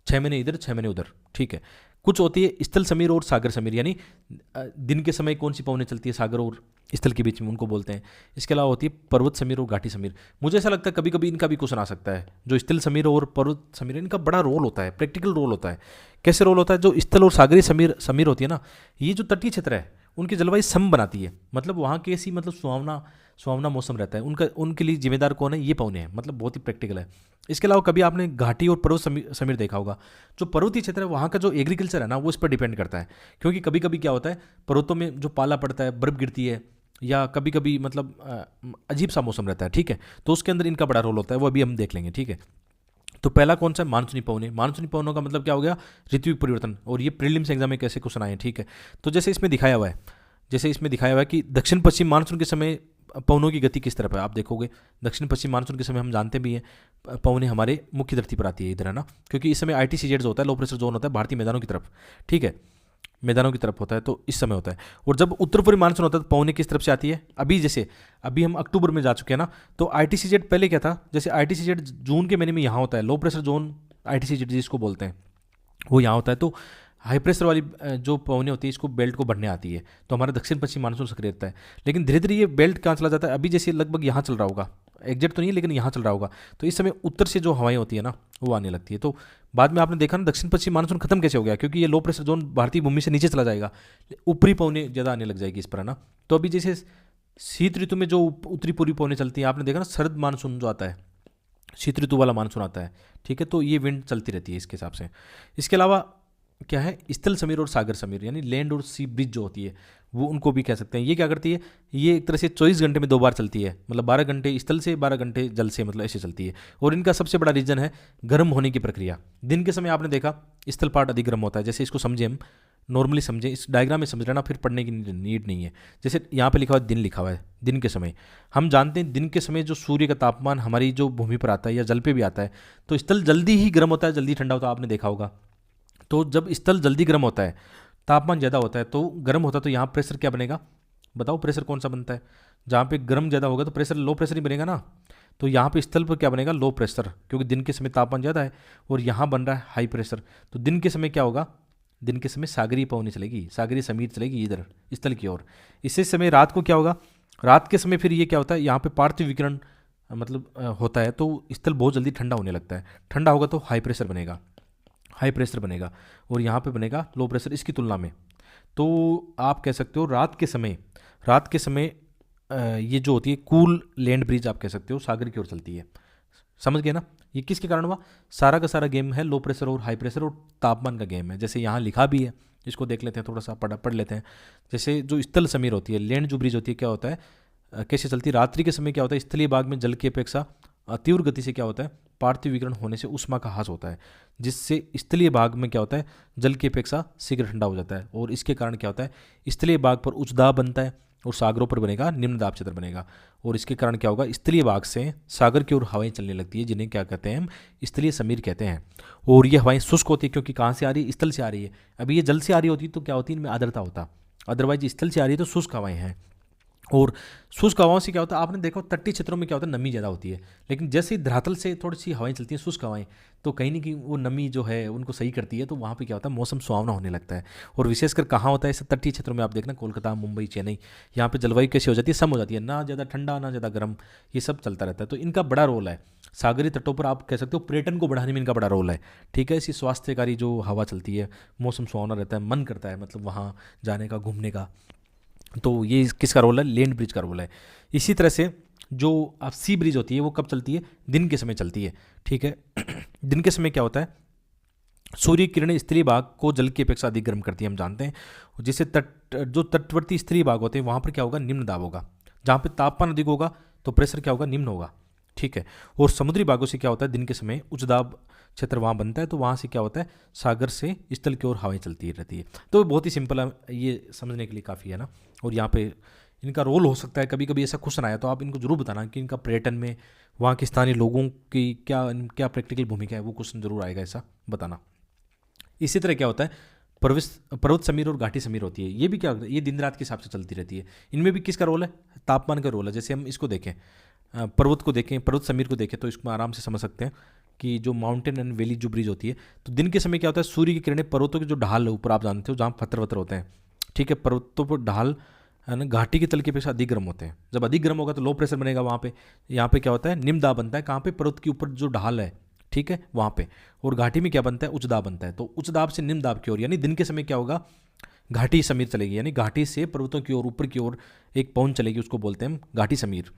6 महीने इधर 6 महीने उधर। ठीक है, कुछ होती है स्थल समीर और सागर समीर, यानी दिन के समय कौन सी पवनें चलती है सागर और स्थल के बीच में, उनको बोलते हैं। इसके अलावा होती है पर्वत समीर और घाटी समीर। मुझे ऐसा लगता है कभी कभी इनका भी क्वेश्चन आ सकता है, जो स्थल समीर और पर्वत समीर, इनका बड़ा रोल होता है, प्रैक्टिकल रोल होता है। कैसे रोल होता है, जो स्थल और सागरीय समीर होती है ना, ये जो तटीय क्षेत्र है उनकी जलवायु सम बनाती है, मतलब वहाँ की ऐसी मतलब सुहावना मौसम रहता है, उनका उनके लिए जिम्मेदार कौन है? ये पवने हैं, मतलब बहुत ही प्रैक्टिकल है। इसके अलावा कभी आपने घाटी और पर्वत समीर देखा होगा। जो पर्वतीय क्षेत्र है वहाँ का जो एग्रीकल्चर है ना, वो इस पर डिपेंड करता है, क्योंकि कभी कभी क्या होता है, पर्वतों में जो पाला पड़ता है, बर्फ गिरती है, या कभी कभी मतलब अजीब सा मौसम रहता है, ठीक है, तो उसके अंदर इनका बड़ा रोल होता है, वो अभी हम देख लेंगे, ठीक है। तो पहला कौन सा है? मानसूनी पवने। मानसूनी पवनों का मतलब क्या हो गया? ऋतु परिवर्तन। और ये प्रीलिम्स एग्जाम में कैसे क्वेश्चन आए, ठीक है। तो जैसे इसमें दिखाया हुआ है, कि दक्षिण पश्चिम मानसून के समय पवनों की गति किस तरफ है। आप देखोगे दक्षिण पश्चिम मानसून के समय हम जानते भी हैं पवने हमारे मुख्य धरती पर आती है इधर, है ना, क्योंकि इस समय ITCZ होता है, लो प्रेशर जोन होता है भारतीय मैदानों की तरफ, ठीक है, मैदानों की तरफ होता है, तो इस समय होता है। और जब उत्तर पूर्वी मानसून होता है तो पवने किस तरफ से आती है? अभी हम अक्टूबर में जा चुके हैं ना, तो ITCZ पहले क्या था, जैसे ITCZ जून के महीने में यहाँ होता है, लो प्रेशर जोन ITCZ जिसको बोलते हैं वो यहाँ होता है। तो हाई प्रेशर वाली जो पवने होती है इसको बेल्ट को बढ़ने आती है, तो हमारा दक्षिण पश्चिम मानसून सक्रिय रहता है। लेकिन धीरे धीरे ये बेल्ट कहाँ चला जाता है? अभी जैसे लगभग यहाँ चल रहा होगा, एग्जैक्ट तो नहीं लेकिन यहाँ चल रहा होगा, तो इस समय उत्तर से जो हवाएं होती है ना वो आने लगती है। तो बाद में आपने देखा ना दक्षिण पश्चिम मानसून खत्म कैसे हो गया, क्योंकि ये लो प्रेशर जोन भारतीय भूमि से नीचे चला जाएगा, ऊपरी पवने ज़्यादा आने लग जाएगी इस पर, है ना। तो अभी जैसे शीत ऋतु में जो उत्तरी पूर्वी पवने चलती हैं, आपने देखा ना शरद मानसून जो आता है, शीत ऋतु वाला मानसून आता है, ठीक है, तो ये विंड चलती रहती है इसके हिसाब से। इसके अलावा क्या है, स्थल समीर और सागर समीर, यानी लैंड और सी ब्रिज जो होती है वो उनको भी कह सकते हैं। ये क्या करती है? ये एक तरह से 24 घंटे में 2 बार चलती है, मतलब 12 घंटे स्थल से, 12 घंटे जल से, मतलब ऐसे चलती है। और इनका सबसे बड़ा रीजन है गर्म होने की प्रक्रिया। दिन के समय आपने देखा स्थल पार्ट अधिक गर्म होता है, जैसे इसको समझे हम नॉर्मली समझें, इस डायग्राम में समझ लेना, फिर पढ़ने की नीड नहीं है। जैसे यहाँ पे लिखा हुआ है दिन, लिखा हुआ है दिन के समय, हम जानते हैं दिन के समय जो सूर्य का तापमान हमारी जो भूमि पर आता है या जल पे भी आता है, तो स्थल जल्दी ही गर्म होता है, जल्दी ठंडा होता है, आपने देखा होगा। तो जब स्थल जल्दी गर्म होता है, तापमान ज़्यादा होता है, तो गर्म होता है, तो यहाँ प्रेशर क्या बनेगा? बताओ प्रेशर कौन सा बनता है? जहाँ पे गर्म ज़्यादा होगा तो प्रेशर लो प्रेशर ही बनेगा ना। तो यहाँ पे स्थल पर क्या बनेगा? लो प्रेशर, क्योंकि दिन के समय तापमान ज़्यादा है और यहाँ बन रहा है हाई प्रेशर। तो दिन के समय क्या होगा? दिन के समय सागरीय पवनी चलेगी, सागरीय समीर चलेगी इधर स्थल की ओर। इसी समय रात को क्या होगा? रात के समय फिर ये क्या होता है, यहाँ पे पार्थिव विकिरण मतलब होता है, तो स्थल बहुत जल्दी ठंडा होने लगता है। ठंडा होगा तो हाई प्रेशर बनेगा, हाई प्रेशर बनेगा, और यहाँ पे बनेगा लो प्रेशर इसकी तुलना में। तो आप कह सकते हो रात के समय ये जो होती है कूल लैंड ब्रिज, आप कह सकते हो सागर की ओर चलती है। समझ गए ना? ये किसके कारण हुआ? सारा का सारा गेम है लो प्रेशर और हाई प्रेशर और तापमान का गेम है। जैसे यहाँ लिखा भी है, इसको देख लेते हैं, थोड़ा सा पढ़ लेते हैं। जैसे जो स्थल समीर होती है, लैंड जो ब्रिज होती है, क्या होता है, कैसे चलती है? रात्रि के समय क्या होता है, स्थलीय भाग में जल की अपेक्षा तीव्र गति से क्या होता है, पार्थिव विकिरण होने से ऊष्मा का ह्रास होता है, जिससे स्थलीय भाग में क्या होता है, जल की अपेक्षा शीघ्र ठंडा हो जाता है। और इसके कारण क्या होता है, स्थलीय भाग पर उच्च दाब बनता है और सागरों पर बनेगा निम्न दाब क्षेत्र बनेगा। और इसके कारण क्या होगा, स्थलीय भाग से सागर की ओर हवाएं चलने लगती है, जिन्हें क्या कहते हैं हम, स्थलीय समीर कहते हैं। और ये हवाएं शुष्क होती है, क्योंकि कहाँ से आ रही है? स्थल से आ रही है। अभी ये जल से आ रही होती तो क्या होती है, इनमें आर्द्रता होता, अदरवाइज स्थल से आ रही है तो शुष्क हवाएं हैं। और शुष्क हवाओं से क्या होता है, आपने देखो तटीय क्षेत्रों में क्या होता है, नमी ज़्यादा होती है, लेकिन जैसे ही धरातल से थोड़ी सी हवाएं चलती हैं, शुष्क हवाएं, तो कहीं ना कहीं वो नमी जो है उनको सही करती है, तो वहाँ पे क्या होता है, मौसम सुहावना होने लगता है। और विशेषकर कहाँ होता है, ऐसे तटीय क्षेत्रों में। आप देखना कोलकाता, मुंबई, चेन्नई, यहाँ पे जलवायु कैसी हो जाती है, सम हो जाती है, ना ज़्यादा ठंडा ना ज़्यादा गर्म, ये सब चलता रहता है। तो इनका बड़ा रोल है सागरीय तटों पर, आप कह सकते हो पर्यटन को बढ़ाने में इनका बड़ा रोल है, ठीक है। इसी स्वास्थ्यकारी जो हवा चलती है, मौसम सुहावना रहता है, मन करता है मतलब वहाँ जाने का, घूमने का। तो ये किसका रोल है? लैंड ब्रिज का रोल है। इसी तरह से जो आप सी ब्रिज होती है वो कब चलती है? दिन के समय चलती है, ठीक है। दिन के समय क्या होता है, सूर्य किरणें स्थलीय भाग को जल की अपेक्षा अधिक गर्म करती है, हम जानते हैं। जिससे जो तटवर्ती स्थलीय भाग होते हैं वहाँ पर क्या होगा, निम्न दाब होगा। जहाँ पे तापमान अधिक होगा तो प्रेशर क्या होगा, निम्न होगा, ठीक है। और समुद्री भागों से क्या होता है, दिन के समय उच्च दाब क्षेत्र वहाँ बनता है, तो वहाँ से क्या होता है, सागर से स्थल की ओर हवाएं चलती रहती है। तो बहुत ही सिंपल है, ये समझने के लिए काफ़ी है ना। और यहाँ पे इनका रोल हो सकता है, कभी कभी ऐसा क्वेश्चन आया तो आप इनको जरूर बताना कि इनका पर्यटन में वहाँ के स्थानीय लोगों की क्या क्या प्रैक्टिकल भूमिका है, वो क्वेश्चन जरूर आएगा, ऐसा बताना। इसी तरह क्या होता है, पर्वत समीर और घाटी समीर होती है, ये भी क्या होता है, ये दिन रात के हिसाब से चलती रहती है। इनमें भी किसका रोल है, तापमान का रोल है। जैसे हम इसको देखें, पर्वत को देखें, पर्वत समीर को देखें, तो इसको आराम से समझ सकते हैं कि जो माउंटेन एंड वैली जो ब्रिज होती है, तो दिन के समय क्या होता है, सूर्य की किरणें पर्वतों के जो ढाल है ऊपर, आप जानते हो जहाँ पत्थर वत्थर होते हैं, ठीक है, पर्वतों पर ढाल है ना, घाटी के तल की अपेक्षा अधिक गर्म होते हैं। जब अधिक गर्म होगा तो लो प्रेशर बनेगा वहाँ पे। यहाँ पे क्या होता है, निम्न दाब बनता है, कहाँ पे, पर्वत के ऊपर जो ढाल है, ठीक है, वहाँ पे। और घाटी में क्या बनता है, उच्च दाब बनता है। तो उच्च दाब से निम्न दाब की ओर, यानी दिन के समय क्या होगा, घाटी समीर चलेगी, यानी घाटी से पर्वतों की ओर ऊपर की ओर एक पवन चलेगी, उसको बोलते हैं हम घाटी समीर।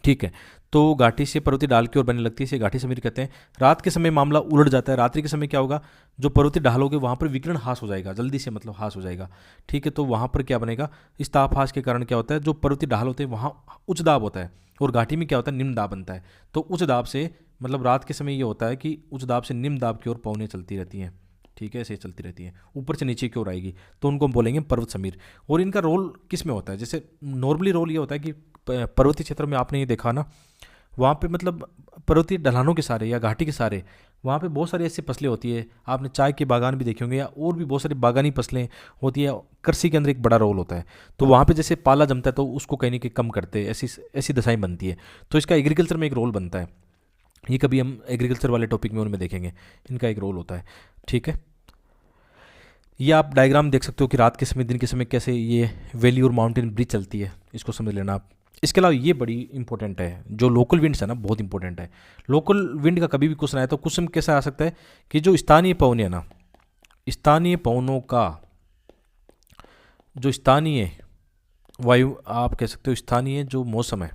ठीक है, तो घाटी से पर्वतीय ढाल की ओर बनने लगती है, इसे घाटी समीर कहते हैं। रात के समय मामला उलट जाता है, रात्रि के समय क्या होगा, जो पर्वतीय ढाल होगी वहाँ पर विकिरण हास हो जाएगा, जल्दी से मतलब हास हो जाएगा। ठीक है, तो वहाँ पर क्या बनेगा, इस ताप हास के कारण क्या होता है, जो पर्वतीय ढाल होते हैं वहाँ उच्च दाब होता है, और घाटी में क्या होता है, निम्न दाब बनता है। तो उच्च दाब से मतलब रात के समय ये होता है कि उच्च दाब से निम्न दाब की ओर पवनें चलती रहती हैं। ठीक है, ऐसे चलती रहती है, ऊपर से नीचे की ओर आएगी, तो उनको हम बोलेंगे पर्वत समीर। और इनका रोल किस में होता है, जैसे नॉर्मली रोल ये होता है कि पर्वतीय क्षेत्रों में आपने ये देखा ना, वहाँ पे मतलब पर्वतीय ढलानों के सारे या घाटी के सारे वहाँ पे बहुत सारी ऐसी फसलें होती है, आपने चाय के बागान भी देखे होंगे या और भी बहुत सारी बागानी फसलें होती है, कृषि के अंदर एक बड़ा रोल होता है। तो वहाँ पे जैसे पाला जमता है तो उसको कहीं ना कहीं कम करते हैं, ऐसी ऐसी दशाएं बनती है, तो इसका एग्रीकल्चर में एक रोल बनता है। ये कभी हम एग्रीकल्चर वाले टॉपिक में उनमें देखेंगे, इनका एक रोल होता है। ठीक है, ये आप डायग्राम देख सकते हो कि रात के समय दिन के समय कैसे ये वैली और माउंटेन ब्रिज चलती है, इसको समझ लेना आप। इसके अलावा ये बड़ी इंपॉर्टेंट है, जो लोकल विंड्स है ना, बहुत इंपॉर्टेंट है। लोकल विंड का कभी भी क्वेश्चन आया तो क्वेश्चन कैसा आ सकता है कि जो स्थानीय पवन है ना, स्थानीय पवनों का जो स्थानीय वायु आप कह सकते हो, स्थानीय जो मौसम है,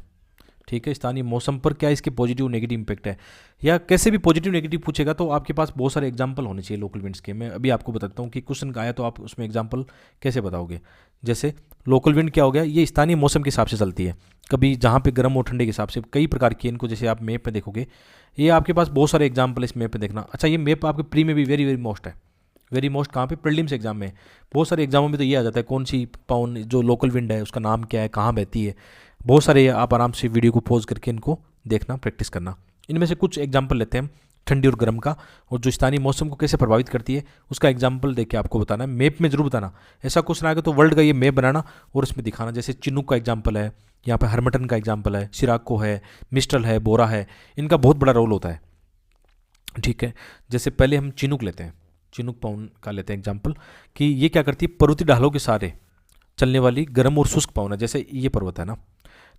ठीक है, स्थानीय मौसम पर क्या इसके पॉजिटिव नेगेटिव इंपैक्ट है, या कैसे भी पॉजिटिव नेगेटिव पूछेगा तो आपके पास बहुत सारे एग्जांपल होने चाहिए लोकल विंड्स के। मैं अभी आपको बताता हूँ कि क्वेश्चन आया तो आप उसमें एग्जांपल कैसे बताओगे। जैसे लोकल विंड क्या हो गया, ये स्थानीय मौसम के हिसाब से चलती है, कभी जहाँ पे गर्म और ठंडे के हिसाब से कई प्रकार की इनको, जैसे आप मैप में देखोगे, ये आपके पास बहुत सारे एग्जाम्पल इस मैप में देखना। अच्छा, ये मैप आपके प्री में भी वेरी वेरी मोस्ट है, वेरी मोस्ट कहाँ पे, प्रीलिम्स एग्जाम में। बहुत सारे एग्जामों में तो ये आ जाता है कौन सी पवन जो लोकल विंड है उसका नाम क्या है, कहाँ बहती है। बहुत सारे आप आराम से वीडियो को पॉज करके इनको देखना, प्रैक्टिस करना। इनमें से कुछ एग्जाम्पल लेते हैं ठंडी और गर्म का, और जो स्थानीय मौसम को कैसे प्रभावित करती है उसका एग्जाम्पल देख के आपको बताना है, मैप में जरूर बताना। ऐसा क्वेश्चन आएगा तो वर्ल्ड का ये मैप बनाना और इसमें दिखाना। जैसे चिनूक का एग्जाम्पल है, यहाँ पर हरमटन का एग्जाम्पल है, सिराको है, मिस्ट्रल है, बोरा है, इनका बहुत बड़ा रोल होता है। ठीक है, जैसे पहले हम चिनूक लेते हैं, चिनूक पवन का लेते हैं एग्जाम्पल, कि ये क्या करती है, पर्वतीय ढालों के सारे चलने वाली गर्म और शुष्क पवन है। जैसे ये पर्वत है ना,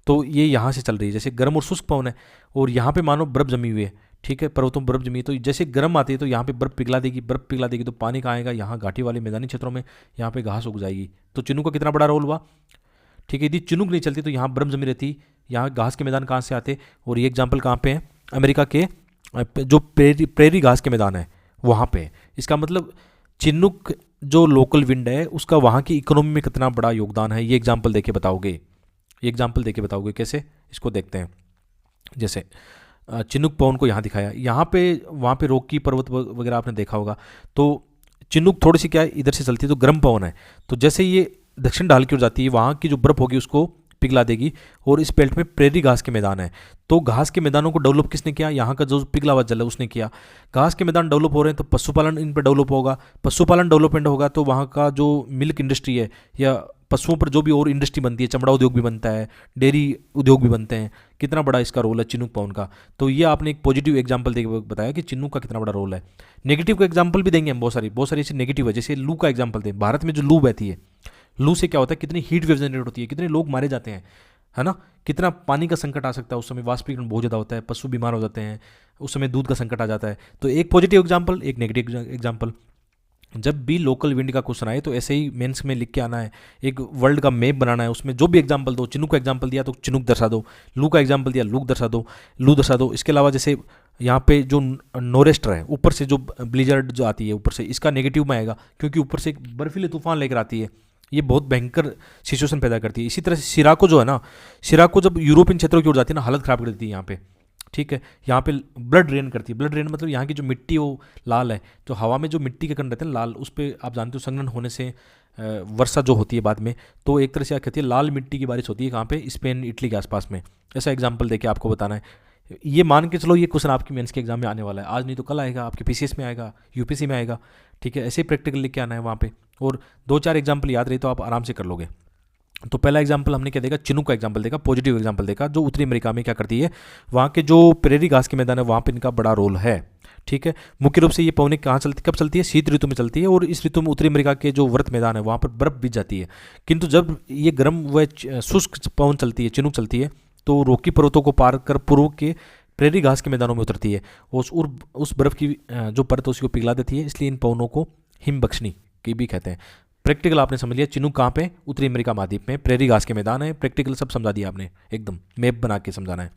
तो ये यहाँ से चल रही है, जैसे गर्म और शुष्क पवन है, और यहाँ पे मानो बर्फ जमी हुई है। ठीक है, पर्वतों में बर्फ जमी है, तो जैसे गर्म आती है तो यहाँ पे बर्फ पिघला देगी, बर्फ पिघला देगी तो पानी कहाँ आएगा, यहाँ घाटी वाले मैदानी क्षेत्रों में, यहाँ पे घास उग जाएगी। तो चिनूक का कितना बड़ा रोल हुआ। ठीक है, यदि चिनूक नहीं चलती तो यहाँ बर्फ जमी रहती, यहाँ घास के मैदान कहाँ से आते, और ये एग्जाम्पल कहाँ पे है, अमेरिका के जो प्रेरी घास के मैदान है वहाँ पे। इसका मतलब चिनूक जो लोकल विंड है उसका वहाँ की इकोनॉमी में कितना बड़ा योगदान है, ये एग्जाम्पल देके बताओगे। ये एग्जाम्पल देके बताओगे कैसे, इसको देखते हैं। जैसे चिनूक पवन को यहाँ दिखाया, यहाँ पे वहाँ पे रोकी पर्वत वगैरह आपने देखा होगा, तो चिनूक थोड़ी सी क्या है इधर से चलती है तो गर्म पवन है, तो जैसे ये दक्षिण ढाल की ओर जाती है वहाँ की जो बर्फ होगी उसको पिघला देगी, और इस बेल्ट में प्रेरी घास के मैदान है, तो घास के मैदानों को डेवलप किसने किया, यहाँ का जो पिघला हुआ जल है उसने किया। घास के मैदान डेवलप हो रहे हैं तो पशुपालन इन पर डेवलप होगा, पशुपालन डेवलपमेंट होगा तो वहाँ का जो मिल्क इंडस्ट्री है या पशुओं पर जो भी और इंडस्ट्री बनती है, चमड़ा उद्योग भी बनता है, डेयरी उद्योग भी बनते हैं, कितना बड़ा इसका रोल है चिनूक पवन का। तो ये आपने एक पॉजिटिव एग्जांपल देकर बताया कि चिनूक का कितना बड़ा रोल है। नेगेटिव का एग्जांपल भी देंगे हम, बहुत सारी ऐसी नेगेटिव है, जैसे लू का एग्जांपल दें। भारत में जो लू बहती है, लू से क्या होता है, कितनी हीट वेव जनरेट होती है, कितने लोग मारे जाते हैं, है ना, कितना पानी का संकट आ सकता है, उस समय वाष्पीकरण बहुत ज़्यादा होता है, पशु बीमार हो जाते हैं, उस समय दूध का संकट आ जाता है। तो एक पॉजिटिव एग्जांपल, एक नेगेटिव एग्जांपल। जब भी लोकल विंड का क्वेश्चन आए तो ऐसे ही मेंस में लिख के आना है, एक वर्ल्ड का मैप बनाना है, उसमें जो भी एग्जांपल दो, चिनूक का एग्जांपल दिया तो चिनूक दर्शा दो, लू का एग्जांपल दिया लू दर्शा दो, लू दर्शा दो। इसके अलावा जैसे यहाँ पे जो नोरेस्टर है, ऊपर से जो ब्लिजर्ड जो आती है ऊपर से, इसका नेगेटिव में आएगा क्योंकि ऊपर से एक बर्फीले तूफान लेकर आती है, ये बहुत भयंकर सिचुएशन पैदा करती है। इसी तरह से सिराको जो है ना, सिराको जब यूरोपियन क्षेत्रों की ओर जाती है ना, हालत खराब कर देती है यहाँ पे। ठीक है, यहाँ पे ब्लड रेन करती है, ब्लड रेन मतलब यहाँ की जो मिट्टी वो लाल है, जो हवा में जो मिट्टी के कण रहते हैं लाल, उस पर आप जानते हो संघनन होने से वर्षा जो होती है बाद में, तो एक तरह से क्या कहती है, लाल मिट्टी की बारिश होती है कहाँ पे, स्पेन इटली के आसपास में। ऐसा एग्जाम्पल देके आपको बताना है। ये मान के चलो ये क्वेश्चन आपकी मेंस के एग्जाम में आने वाला है, आज नहीं तो कल आएगा, आपके पीसीएस में आएगा, यूपीएससी में आएगा। ठीक है, ऐसे ही प्रैक्टिकल लिख के आना है वहाँ पे, और 2-4 एग्जाम्पल याद रही तो आप आराम से कर लोगे। तो पहला एग्जाम्पल हमने क्या देखा, चिनूक का एग्जाम्पल देखा, पॉजिटिव एग्जाम्पल देखा, जो उत्तरी अमेरिका में क्या करती है, वहाँ के जो प्रेरी घास के मैदान है वहाँ पे इनका बड़ा रोल है। ठीक है, मुख्य रूप से ये पवनें कहाँ चलती, कब चलती है, शीत ऋतु में चलती है, और इस ऋतु में उत्तरी अमेरिका के जो व्रत मैदान है वहाँ पर बर्फ बिछ जाती है। किंतु जब ये गर्म व शुष्क पवन चलती है, चिनूक चलती है, तो रोकी पर्वतों को पार कर पूर्व के प्रेरी घास के मैदानों में उतरती है, और उस बर्फ की जो परत उसको पिघला देती है, इसलिए इन पवनों को हिमबख्शनी की भी कहते हैं। प्रैक्टिकल आपने समझ लिया, चिनूक कहाँ पे, उत्तरी अमेरिका महाद्वीप में, प्रेरी घास के मैदान है, प्रैक्टिकल सब समझा दिया आपने, एकदम मैप बना के समझाना है।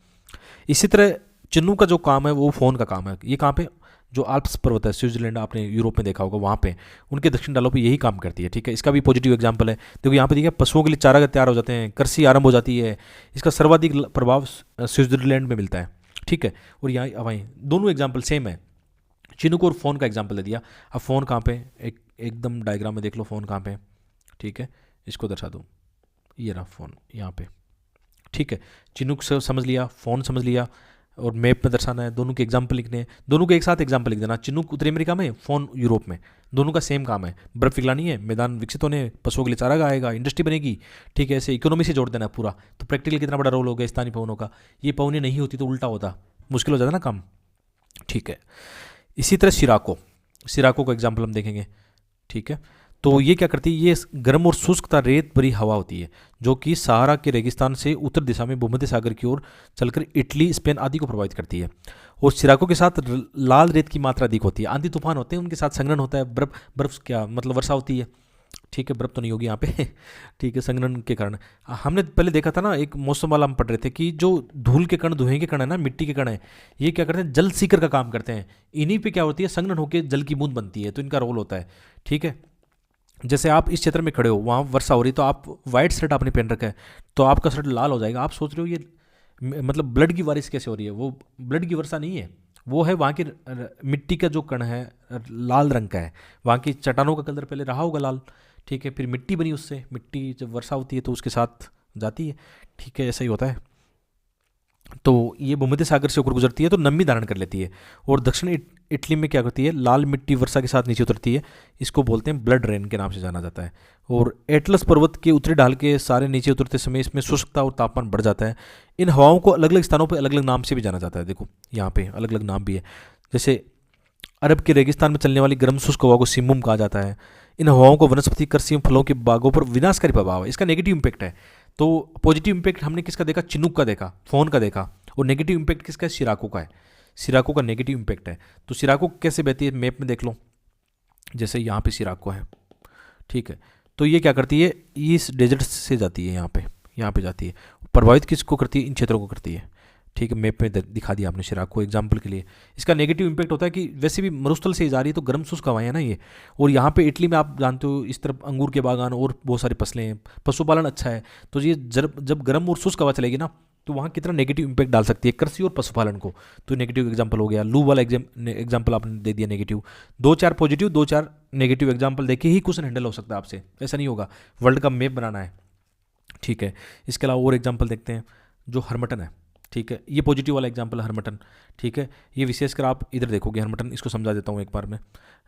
इसी तरह चिन्नू का जो काम है वो फ़ोन का काम है। ये कहाँ पे, जो आल्प्स पर्वत है, स्विट्जरलैंड आपने यूरोप में देखा होगा, वहाँ पे उनके दक्षिण ढालों पे यही काम करती है। ठीक है, इसका भी पॉजिटिव एग्जांपल है। देखो यहाँ पे देखिए, पशुओं के लिए चारागाह तैयार हो जाते हैं, कृषि आरंभ हो जाती है। इसका सर्वाधिक प्रभाव स्विट्जरलैंड में मिलता है। ठीक है, और यहाँ वहीं दोनों एग्जाम्पल सेम है। चिन्नू और फ़ोन का एग्जाम्पल दे दिया। अब फ़ोन कहाँ पे, एकदम डायग्राम में देख लो फ़ोन कहाँ पे। ठीक है, इसको दर्शा दूँ, ये रहा फ़ोन यहाँ पे। ठीक है, चिन्नुक से समझ लिया, फ़ोन समझ लिया, और मैप में दर्शाना है, दोनों के एग्जाम्पल लिखने हैं, दोनों के एक साथ एग्जाम्पल लिख देना। चिन्नुक उत्तरी अमेरिका में, फ़ोन यूरोप में, दोनों का सेम काम है। बर्फ पिघलानी है, मैदान विकसित होने, पशुओं के लिए चारागाह आएगा, इंडस्ट्री बनेगी। ठीक है, ऐसे इकोनॉमी से जोड़ देना है पूरा। तो प्रैक्टिकल कितना बड़ा रोल हो गया स्थानीय पवनों का। ये पवनें नहीं होती तो उल्टा होता, मुश्किल हो जाता ना काम। ठीक है, इसी तरह सिराको का एग्जाम्पल हम देखेंगे। ठीक है, तो ये क्या करती है, ये गर्म और शुष्कता रेत भरी हवा होती है जो कि सहारा के रेगिस्तान से उत्तर दिशा में भूमध्य सागर की ओर चलकर इटली, स्पेन आदि को प्रभावित करती है। और सिराको के साथ लाल रेत की मात्रा अधिक होती है, आंधी तूफान होते हैं, उनके साथ संघनन होता है, बर्फ क्या मतलब वर्षा होती है। ठीक है, बर्फ तो नहीं होगी यहाँ पे ठीक है, संघनन के कारण। हमने पहले देखा था ना, एक मौसम वाला हम पढ़ रहे थे कि जो धूल के कण, धुएं के कण है ना, मिट्टी के कण है, ये क्या करते हैं, जल सीकर का काम करते हैं। इन्हीं पे क्या होती है, संघनन होकर जल की बूंद बनती है, तो इनका रोल होता है। ठीक है, जैसे आप इस क्षेत्र में खड़े हो, वहाँ वर्षा हो रही, तो आप वाइट शर्ट आपने पहन रखा है, तो आपका शर्ट लाल हो जाएगा। आप सोच रहे हो ये मतलब ब्लड की बारिश कैसे हो रही है, वो ब्लड की वर्षा नहीं है, वो है वहाँ की मिट्टी का जो कण है लाल रंग का है, वहाँ की चट्टानों का कलर पहले रहा होगा लाल। ठीक है, फिर मिट्टी बनी, उससे मिट्टी जब वर्षा होती है तो उसके साथ जाती है। ठीक है, ऐसा ही होता है। तो ये भूमध्य सागर से होकर गुजरती है तो नमी धारण कर लेती है, और दक्षिण इटली में क्या करती है, लाल मिट्टी वर्षा के साथ नीचे उतरती है। इसको बोलते हैं ब्लड रेन के नाम से जाना जाता है। और एटलस पर्वत के उत्तरी ढाल के सारे नीचे उतरते समय इसमें शुष्कता और तापमान बढ़ जाता है। इन हवाओं को अलग अलग स्थानों पर अलग अलग नाम से भी जाना जाता है। देखो यहाँ पे अलग अलग नाम भी है, जैसे अरब के रेगिस्तान में चलने वाली गर्म शुष्क हवा को सिमुम कहा जाता है। इन हवाओं को वनस्पति, कृषि एवं फलों के बागों पर विनाशकारी प्रभाव है, इसका नेगेटिव इंपैक्ट है। तो पॉजिटिव इंपैक्ट हमने किसका देखा, चिनूक का देखा, फोन का देखा, और नेगेटिव इंपैक्ट किसका है, सिराको का है। सिराको का नेगेटिव इंपैक्ट है। तो सिराको कैसे बहती है, मैप में देख लो, जैसे यहाँ पे सिराको है। ठीक है, तो ये क्या करती है, इस डेजर्ट से जाती है, यहाँ पे जाती है। प्रभावित किसको करती है, इन क्षेत्रों को करती है। ठीक है, मैप में दिखा दिया आपने सिराको एग्जाम्पल के लिए। इसका नेगेटिव इंपैक्ट होता है कि वैसे भी मरुस्थल से जा रही है तो गर्म शुष्क हवाएं है ना ये, और यहाँ पे इटली में आप जानते हो इस तरफ अंगूर के बागान और बहुत सारी फसलें हैं, पशुपालन अच्छा है। तो ये जब गर्म और शुष्क हवा चलेगी ना, तो वहाँ कितना नेगेटिव इंपैक्ट डाल सकती है कृषि और पशुपालन को। तो नेगेटिव एग्जाम्पल हो गया। लू वाला एग्जाम्पल आपने दे दिया नेगेटिव। 2-4 पॉजिटिव 2-4 नेगेटिव एग्जाम्पल देके ही क्वेश्चन हैंडल हो सकता है आपसे, ऐसा नहीं होगा। वर्ल्ड का मैप बनाना है। ठीक है, इसके अलावा और एग्जाम्पल देखते हैं, जो हरमटन है। ठीक है, ये पॉजिटिव वाला एग्जाम्पल हरमटन। ठीक है, ये विशेषकर आप इधर देखोगे हरमटन, इसको समझा देता हूँ एक बार में।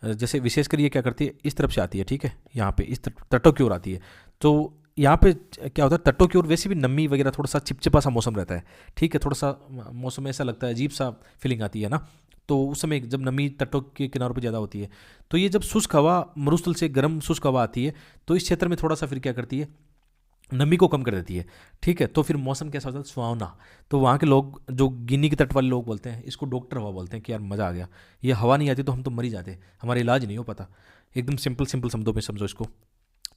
जैसे विशेषकर ये क्या करती है, इस तरफ से आती है। ठीक है, यहाँ पे इस तटों की ओर आती है। तो यहाँ पे क्या होता है, तटों की ओर वैसे भी नमी वगैरह, थोड़ा सा चिपचिपा सा मौसम रहता है। ठीक है, थोड़ा सा मौसम ऐसा लगता है, अजीब सा फीलिंग आती है ना। तो उस समय जब नमी तटों के किनारों पर ज़्यादा होती है, तो ये जब शुष्क हवा मरुस्थल से गर्म शुष्क हवा आती है, तो इस क्षेत्र में थोड़ा सा फिर क्या करती है, नमी को कम कर देती है। ठीक है, तो फिर मौसम कैसा होता है, सुहावना। तो वहाँ के लोग, जो गिनी के तट वाले लोग बोलते हैं, इसको डॉक्टर हवा बोलते हैं कि यार मज़ा आ गया, ये हवा नहीं आती तो हम तो मर ही जाते, हमारा इलाज नहीं हो पाता। एकदम सिंपल शब्दों में समझो इसको।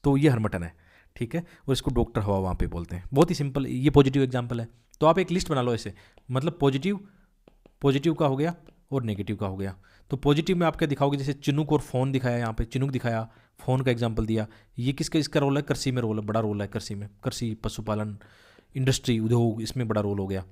तो ये हरमटन है। ठीक है, और इसको डॉक्टर हवा वहाँ पे बोलते हैं, बहुत ही सिंपल। ये पॉजिटिव एग्जाम्पल है। तो आप एक लिस्ट बना लो ऐसे, मतलब पॉजिटिव का हो गया और नेगेटिव का हो गया। तो पॉजिटिव में आप क्या दिखाओगे, जैसे चिनूक और फ़ोन दिखाया, यहाँ पे चिनूक दिखाया, फ़ोन का एग्जांपल दिया। ये किसका, इसका रोल है, कृषि में रोल है, बड़ा रोल है कृषि में, कृषि, पशुपालन, इंडस्ट्री, उद्योग, इसमें बड़ा रोल हो गया।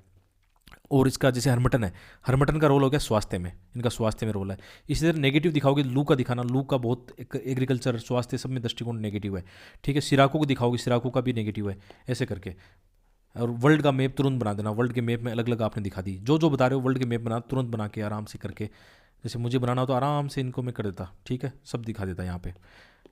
और इसका जैसे हरमटन है, हरमटन का रोल हो गया स्वास्थ्य में, इनका स्वास्थ्य में रोल है। इसी तरह नेगेटिव दिखाओगे, लू का दिखाना, लू का बहुत एग्रीकल्चर, स्वास्थ्य, सब में दृष्टिकोण नेगेटिव है। ठीक है, सिराको को दिखाओगे, सिराको का भी नेगेटिव है, ऐसे करके। और वर्ल्ड का मैप तुरंत बना देना, वर्ल्ड के मैप में अलग अलग आपने दिखा दी, जो जो बता रहे हो वर्ल्ड के मैप बना, तुरंत बना के आराम से करके, जैसे मुझे बनाना हो तो आराम से इनको मैं कर देता। ठीक है, सब दिखा देता यहाँ पे।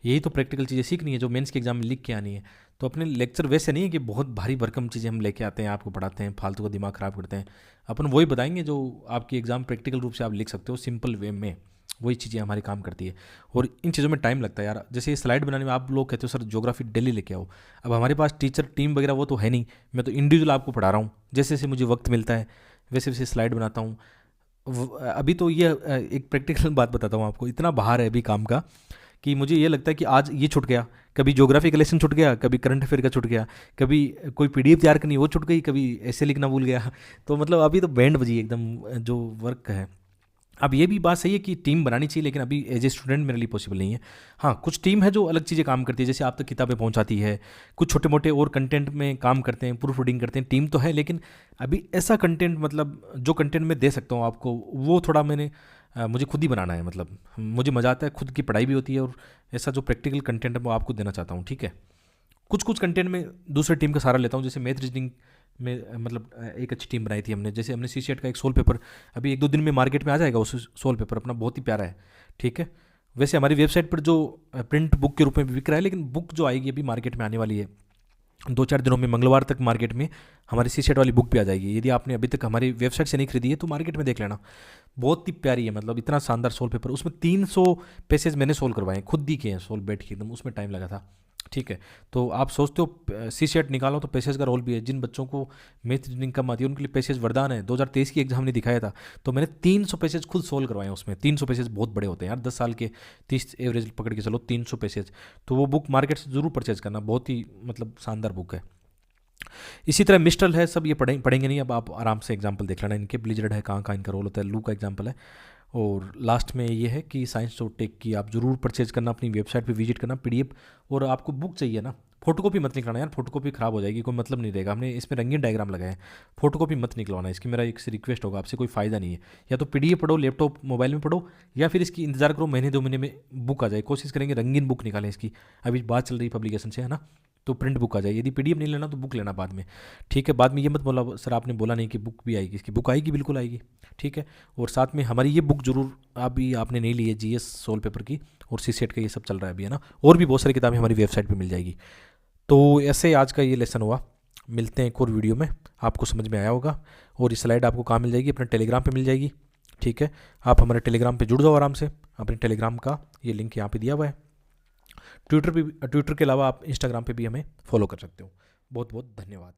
यही तो प्रैक्टिकल चीज़ें सीखनी है, जो मेंस के एग्जाम में लिख के आनी है। तो अपने लेक्चर वैसे नहीं है कि बहुत भारी भरकम चीज़ें हम लेके आते हैं, आपको पढ़ाते हैं, फालतू का दिमाग ख़राब करते हैं। अपन वही बताएंगे जो आपकी एग्ज़ाम प्रैक्टिकल रूप से आप लिख सकते हो, सिंपल वे में। वही चीज़ें हमारी काम करती है, और इन चीज़ों में टाइम लगता है यार। जैसे ये स्लाइड बनाने में आप लोग कहते हो सर ज्योग्राफी डेली लेके आओ, अब हमारे पास टीचर टीम वगैरह वो तो है नहीं, मैं तो इंडिविजुअल आपको पढ़ा रहा हूँ। जैसे जैसे मुझे वक्त मिलता है वैसे वैसे स्लाइड बनाता हूँ। अभी तो ये एक प्रैक्टिकल बात बताता हूँ आपको, इतना बाहर है अभी काम का कि मुझे ये लगता है कि आज ये छूट गया, कभी ज्योग्राफी का लेसन छूट गया, कभी करंट अफेयर का छूट गया, कभी कोई पीडीएफ तैयार करनी वो छूट गई, कभी ऐसे लिखना भूल गया। तो मतलब अभी तो बैंड बजी एकदम जो वर्क है। अब ये भी बात सही है कि टीम बनानी चाहिए, लेकिन अभी एज ए स्टूडेंट मेरे लिए पॉसिबल नहीं है। हाँ, कुछ टीम है जो अलग चीज़ें काम करती है, जैसे आप तक किताबें पहुंचाती है, कुछ छोटे मोटे और कंटेंट में काम करते हैं, प्रूफ रीडिंग करते हैं, टीम तो है। लेकिन अभी ऐसा कंटेंट, मतलब जो कंटेंट मैं दे सकता हूँ आपको, वो थोड़ा मुझे खुद ही बनाना है। मतलब मुझे मज़ा आता है, खुद की पढ़ाई भी होती है, और ऐसा जो प्रैक्टिकल कंटेंट है वो आपको देना चाहता हूँ, ठीक है। कुछ कुछ कंटेंट में दूसरे टीम का सहारा लेता हूँ, जैसे मैथ रीजनिंग में मतलब एक अच्छी टीम बनाई थी हमने। जैसे हमने सीसेट का एक सोल पेपर अभी 1-2 दिन में मार्केट में आ जाएगा, उस सोल पेपर अपना बहुत ही प्यारा है, ठीक है। वैसे हमारी वेबसाइट पर जो प्रिंट बुक के रूप में भी बिक रहा है, लेकिन बुक जो आएगी अभी मार्केट में आने वाली है 2-4 दिनों में, मंगलवार तक मार्केट में हमारी सीसेट वाली बुक भी आ जाएगी। यदि आपने अभी तक हमारी वेबसाइट से नहीं खरीदी है तो मार्केट में देख लेना, बहुत ही प्यारी है। मतलब इतना शानदार सोल पेपर, उसमें 300 पेसेज मैंने सोल्व करवाए हैं, खुद ही किए हैं सोल्व, बैठ के एकदम, उसमें टाइम लगा था, ठीक है। तो आप सोचते हो सी सेट निकालो तो पैसेज का रोल भी है। जिन बच्चों को मैथ रीजनिंग कम आती है उनके लिए पैसेज वरदान है। 2023 की एग्जाम ने दिखाया था, तो मैंने 300 पैसेज खुद सोल्व करवाए हैं उसमें। 300 पैसेज बहुत बड़े होते हैं यार, 10 साल के 30 एवरेज पकड़ के चलो, 300 पैसेज। तो वो बुक मार्केट से ज़रूर परचेज करना, बहुत ही मतलब शानदार बुक है। इसी तरह मिस्टल है, सब ये पढ़ेंगे नहीं, अब आप आराम से एग्जाम्पल देख लेना इनके। ब्लिजर्ड है, कहाँ कहाँ इनका रोल होता है, लू का एग्जाम्पल है। और लास्ट में ये है कि साइंस और टेक की आप जरूर परचेज करना, अपनी वेबसाइट पे विजिट करना, पीडीएफ। और आपको बुक चाहिए ना, फोटोकॉपी मत निकलाना यार, फोटोकॉपी खराब हो जाएगी, कोई मतलब नहीं रहेगा। हमने इसमें रंगीन डायग्राम लगाए हैं, फोटोकॉपी मत निकलवाना इसकी, मेरा एक रिक्वेस्ट होगा आपसे, कोई फ़ायदा नहीं है। या तो पीडीएफ पढ़ो, लैपटॉप मोबाइल में पढ़ो, या फिर इसकी इंतजार करो महीने 2 महीने में बुक आ जाए। कोशिश करेंगे रंगीन बुक निकालें इसकी, अभी बात चल रही पब्लिकेशन से, है ना। तो प्रिंट बुक आ जाए। यदि पीडीएफ नहीं लेना तो बुक लेना बाद में, ठीक है। बाद में ये मत बोला सर आपने बोला नहीं कि बुक भी आएगी, इसकी बुक आएगी, बिल्कुल आएगी, ठीक है। और साथ में हमारी ये बुक जरूर, अभी आपने नहीं ली है जीएस सोल पेपर की, और सी सेट का ये सब चल रहा है अभी, है ना। और भी बहुत सारी किताबें हमारी वेबसाइट पर मिल जाएगी। तो ऐसे आज का ये लेसन हुआ। मिलते हैं एक और वीडियो में, आपको समझ में आया होगा। और ये स्लाइड आपको कहाँ मिल जाएगी, अपने टेलीग्राम पे मिल जाएगी, ठीक है। आप हमारे टेलीग्राम पे जुड़ जाओ आराम से, अपने टेलीग्राम का ये लिंक यहाँ पे दिया हुआ है। ट्विटर के अलावा आप इंस्टाग्राम पे भी हमें फॉलो कर सकते हो। बहुत बहुत धन्यवाद।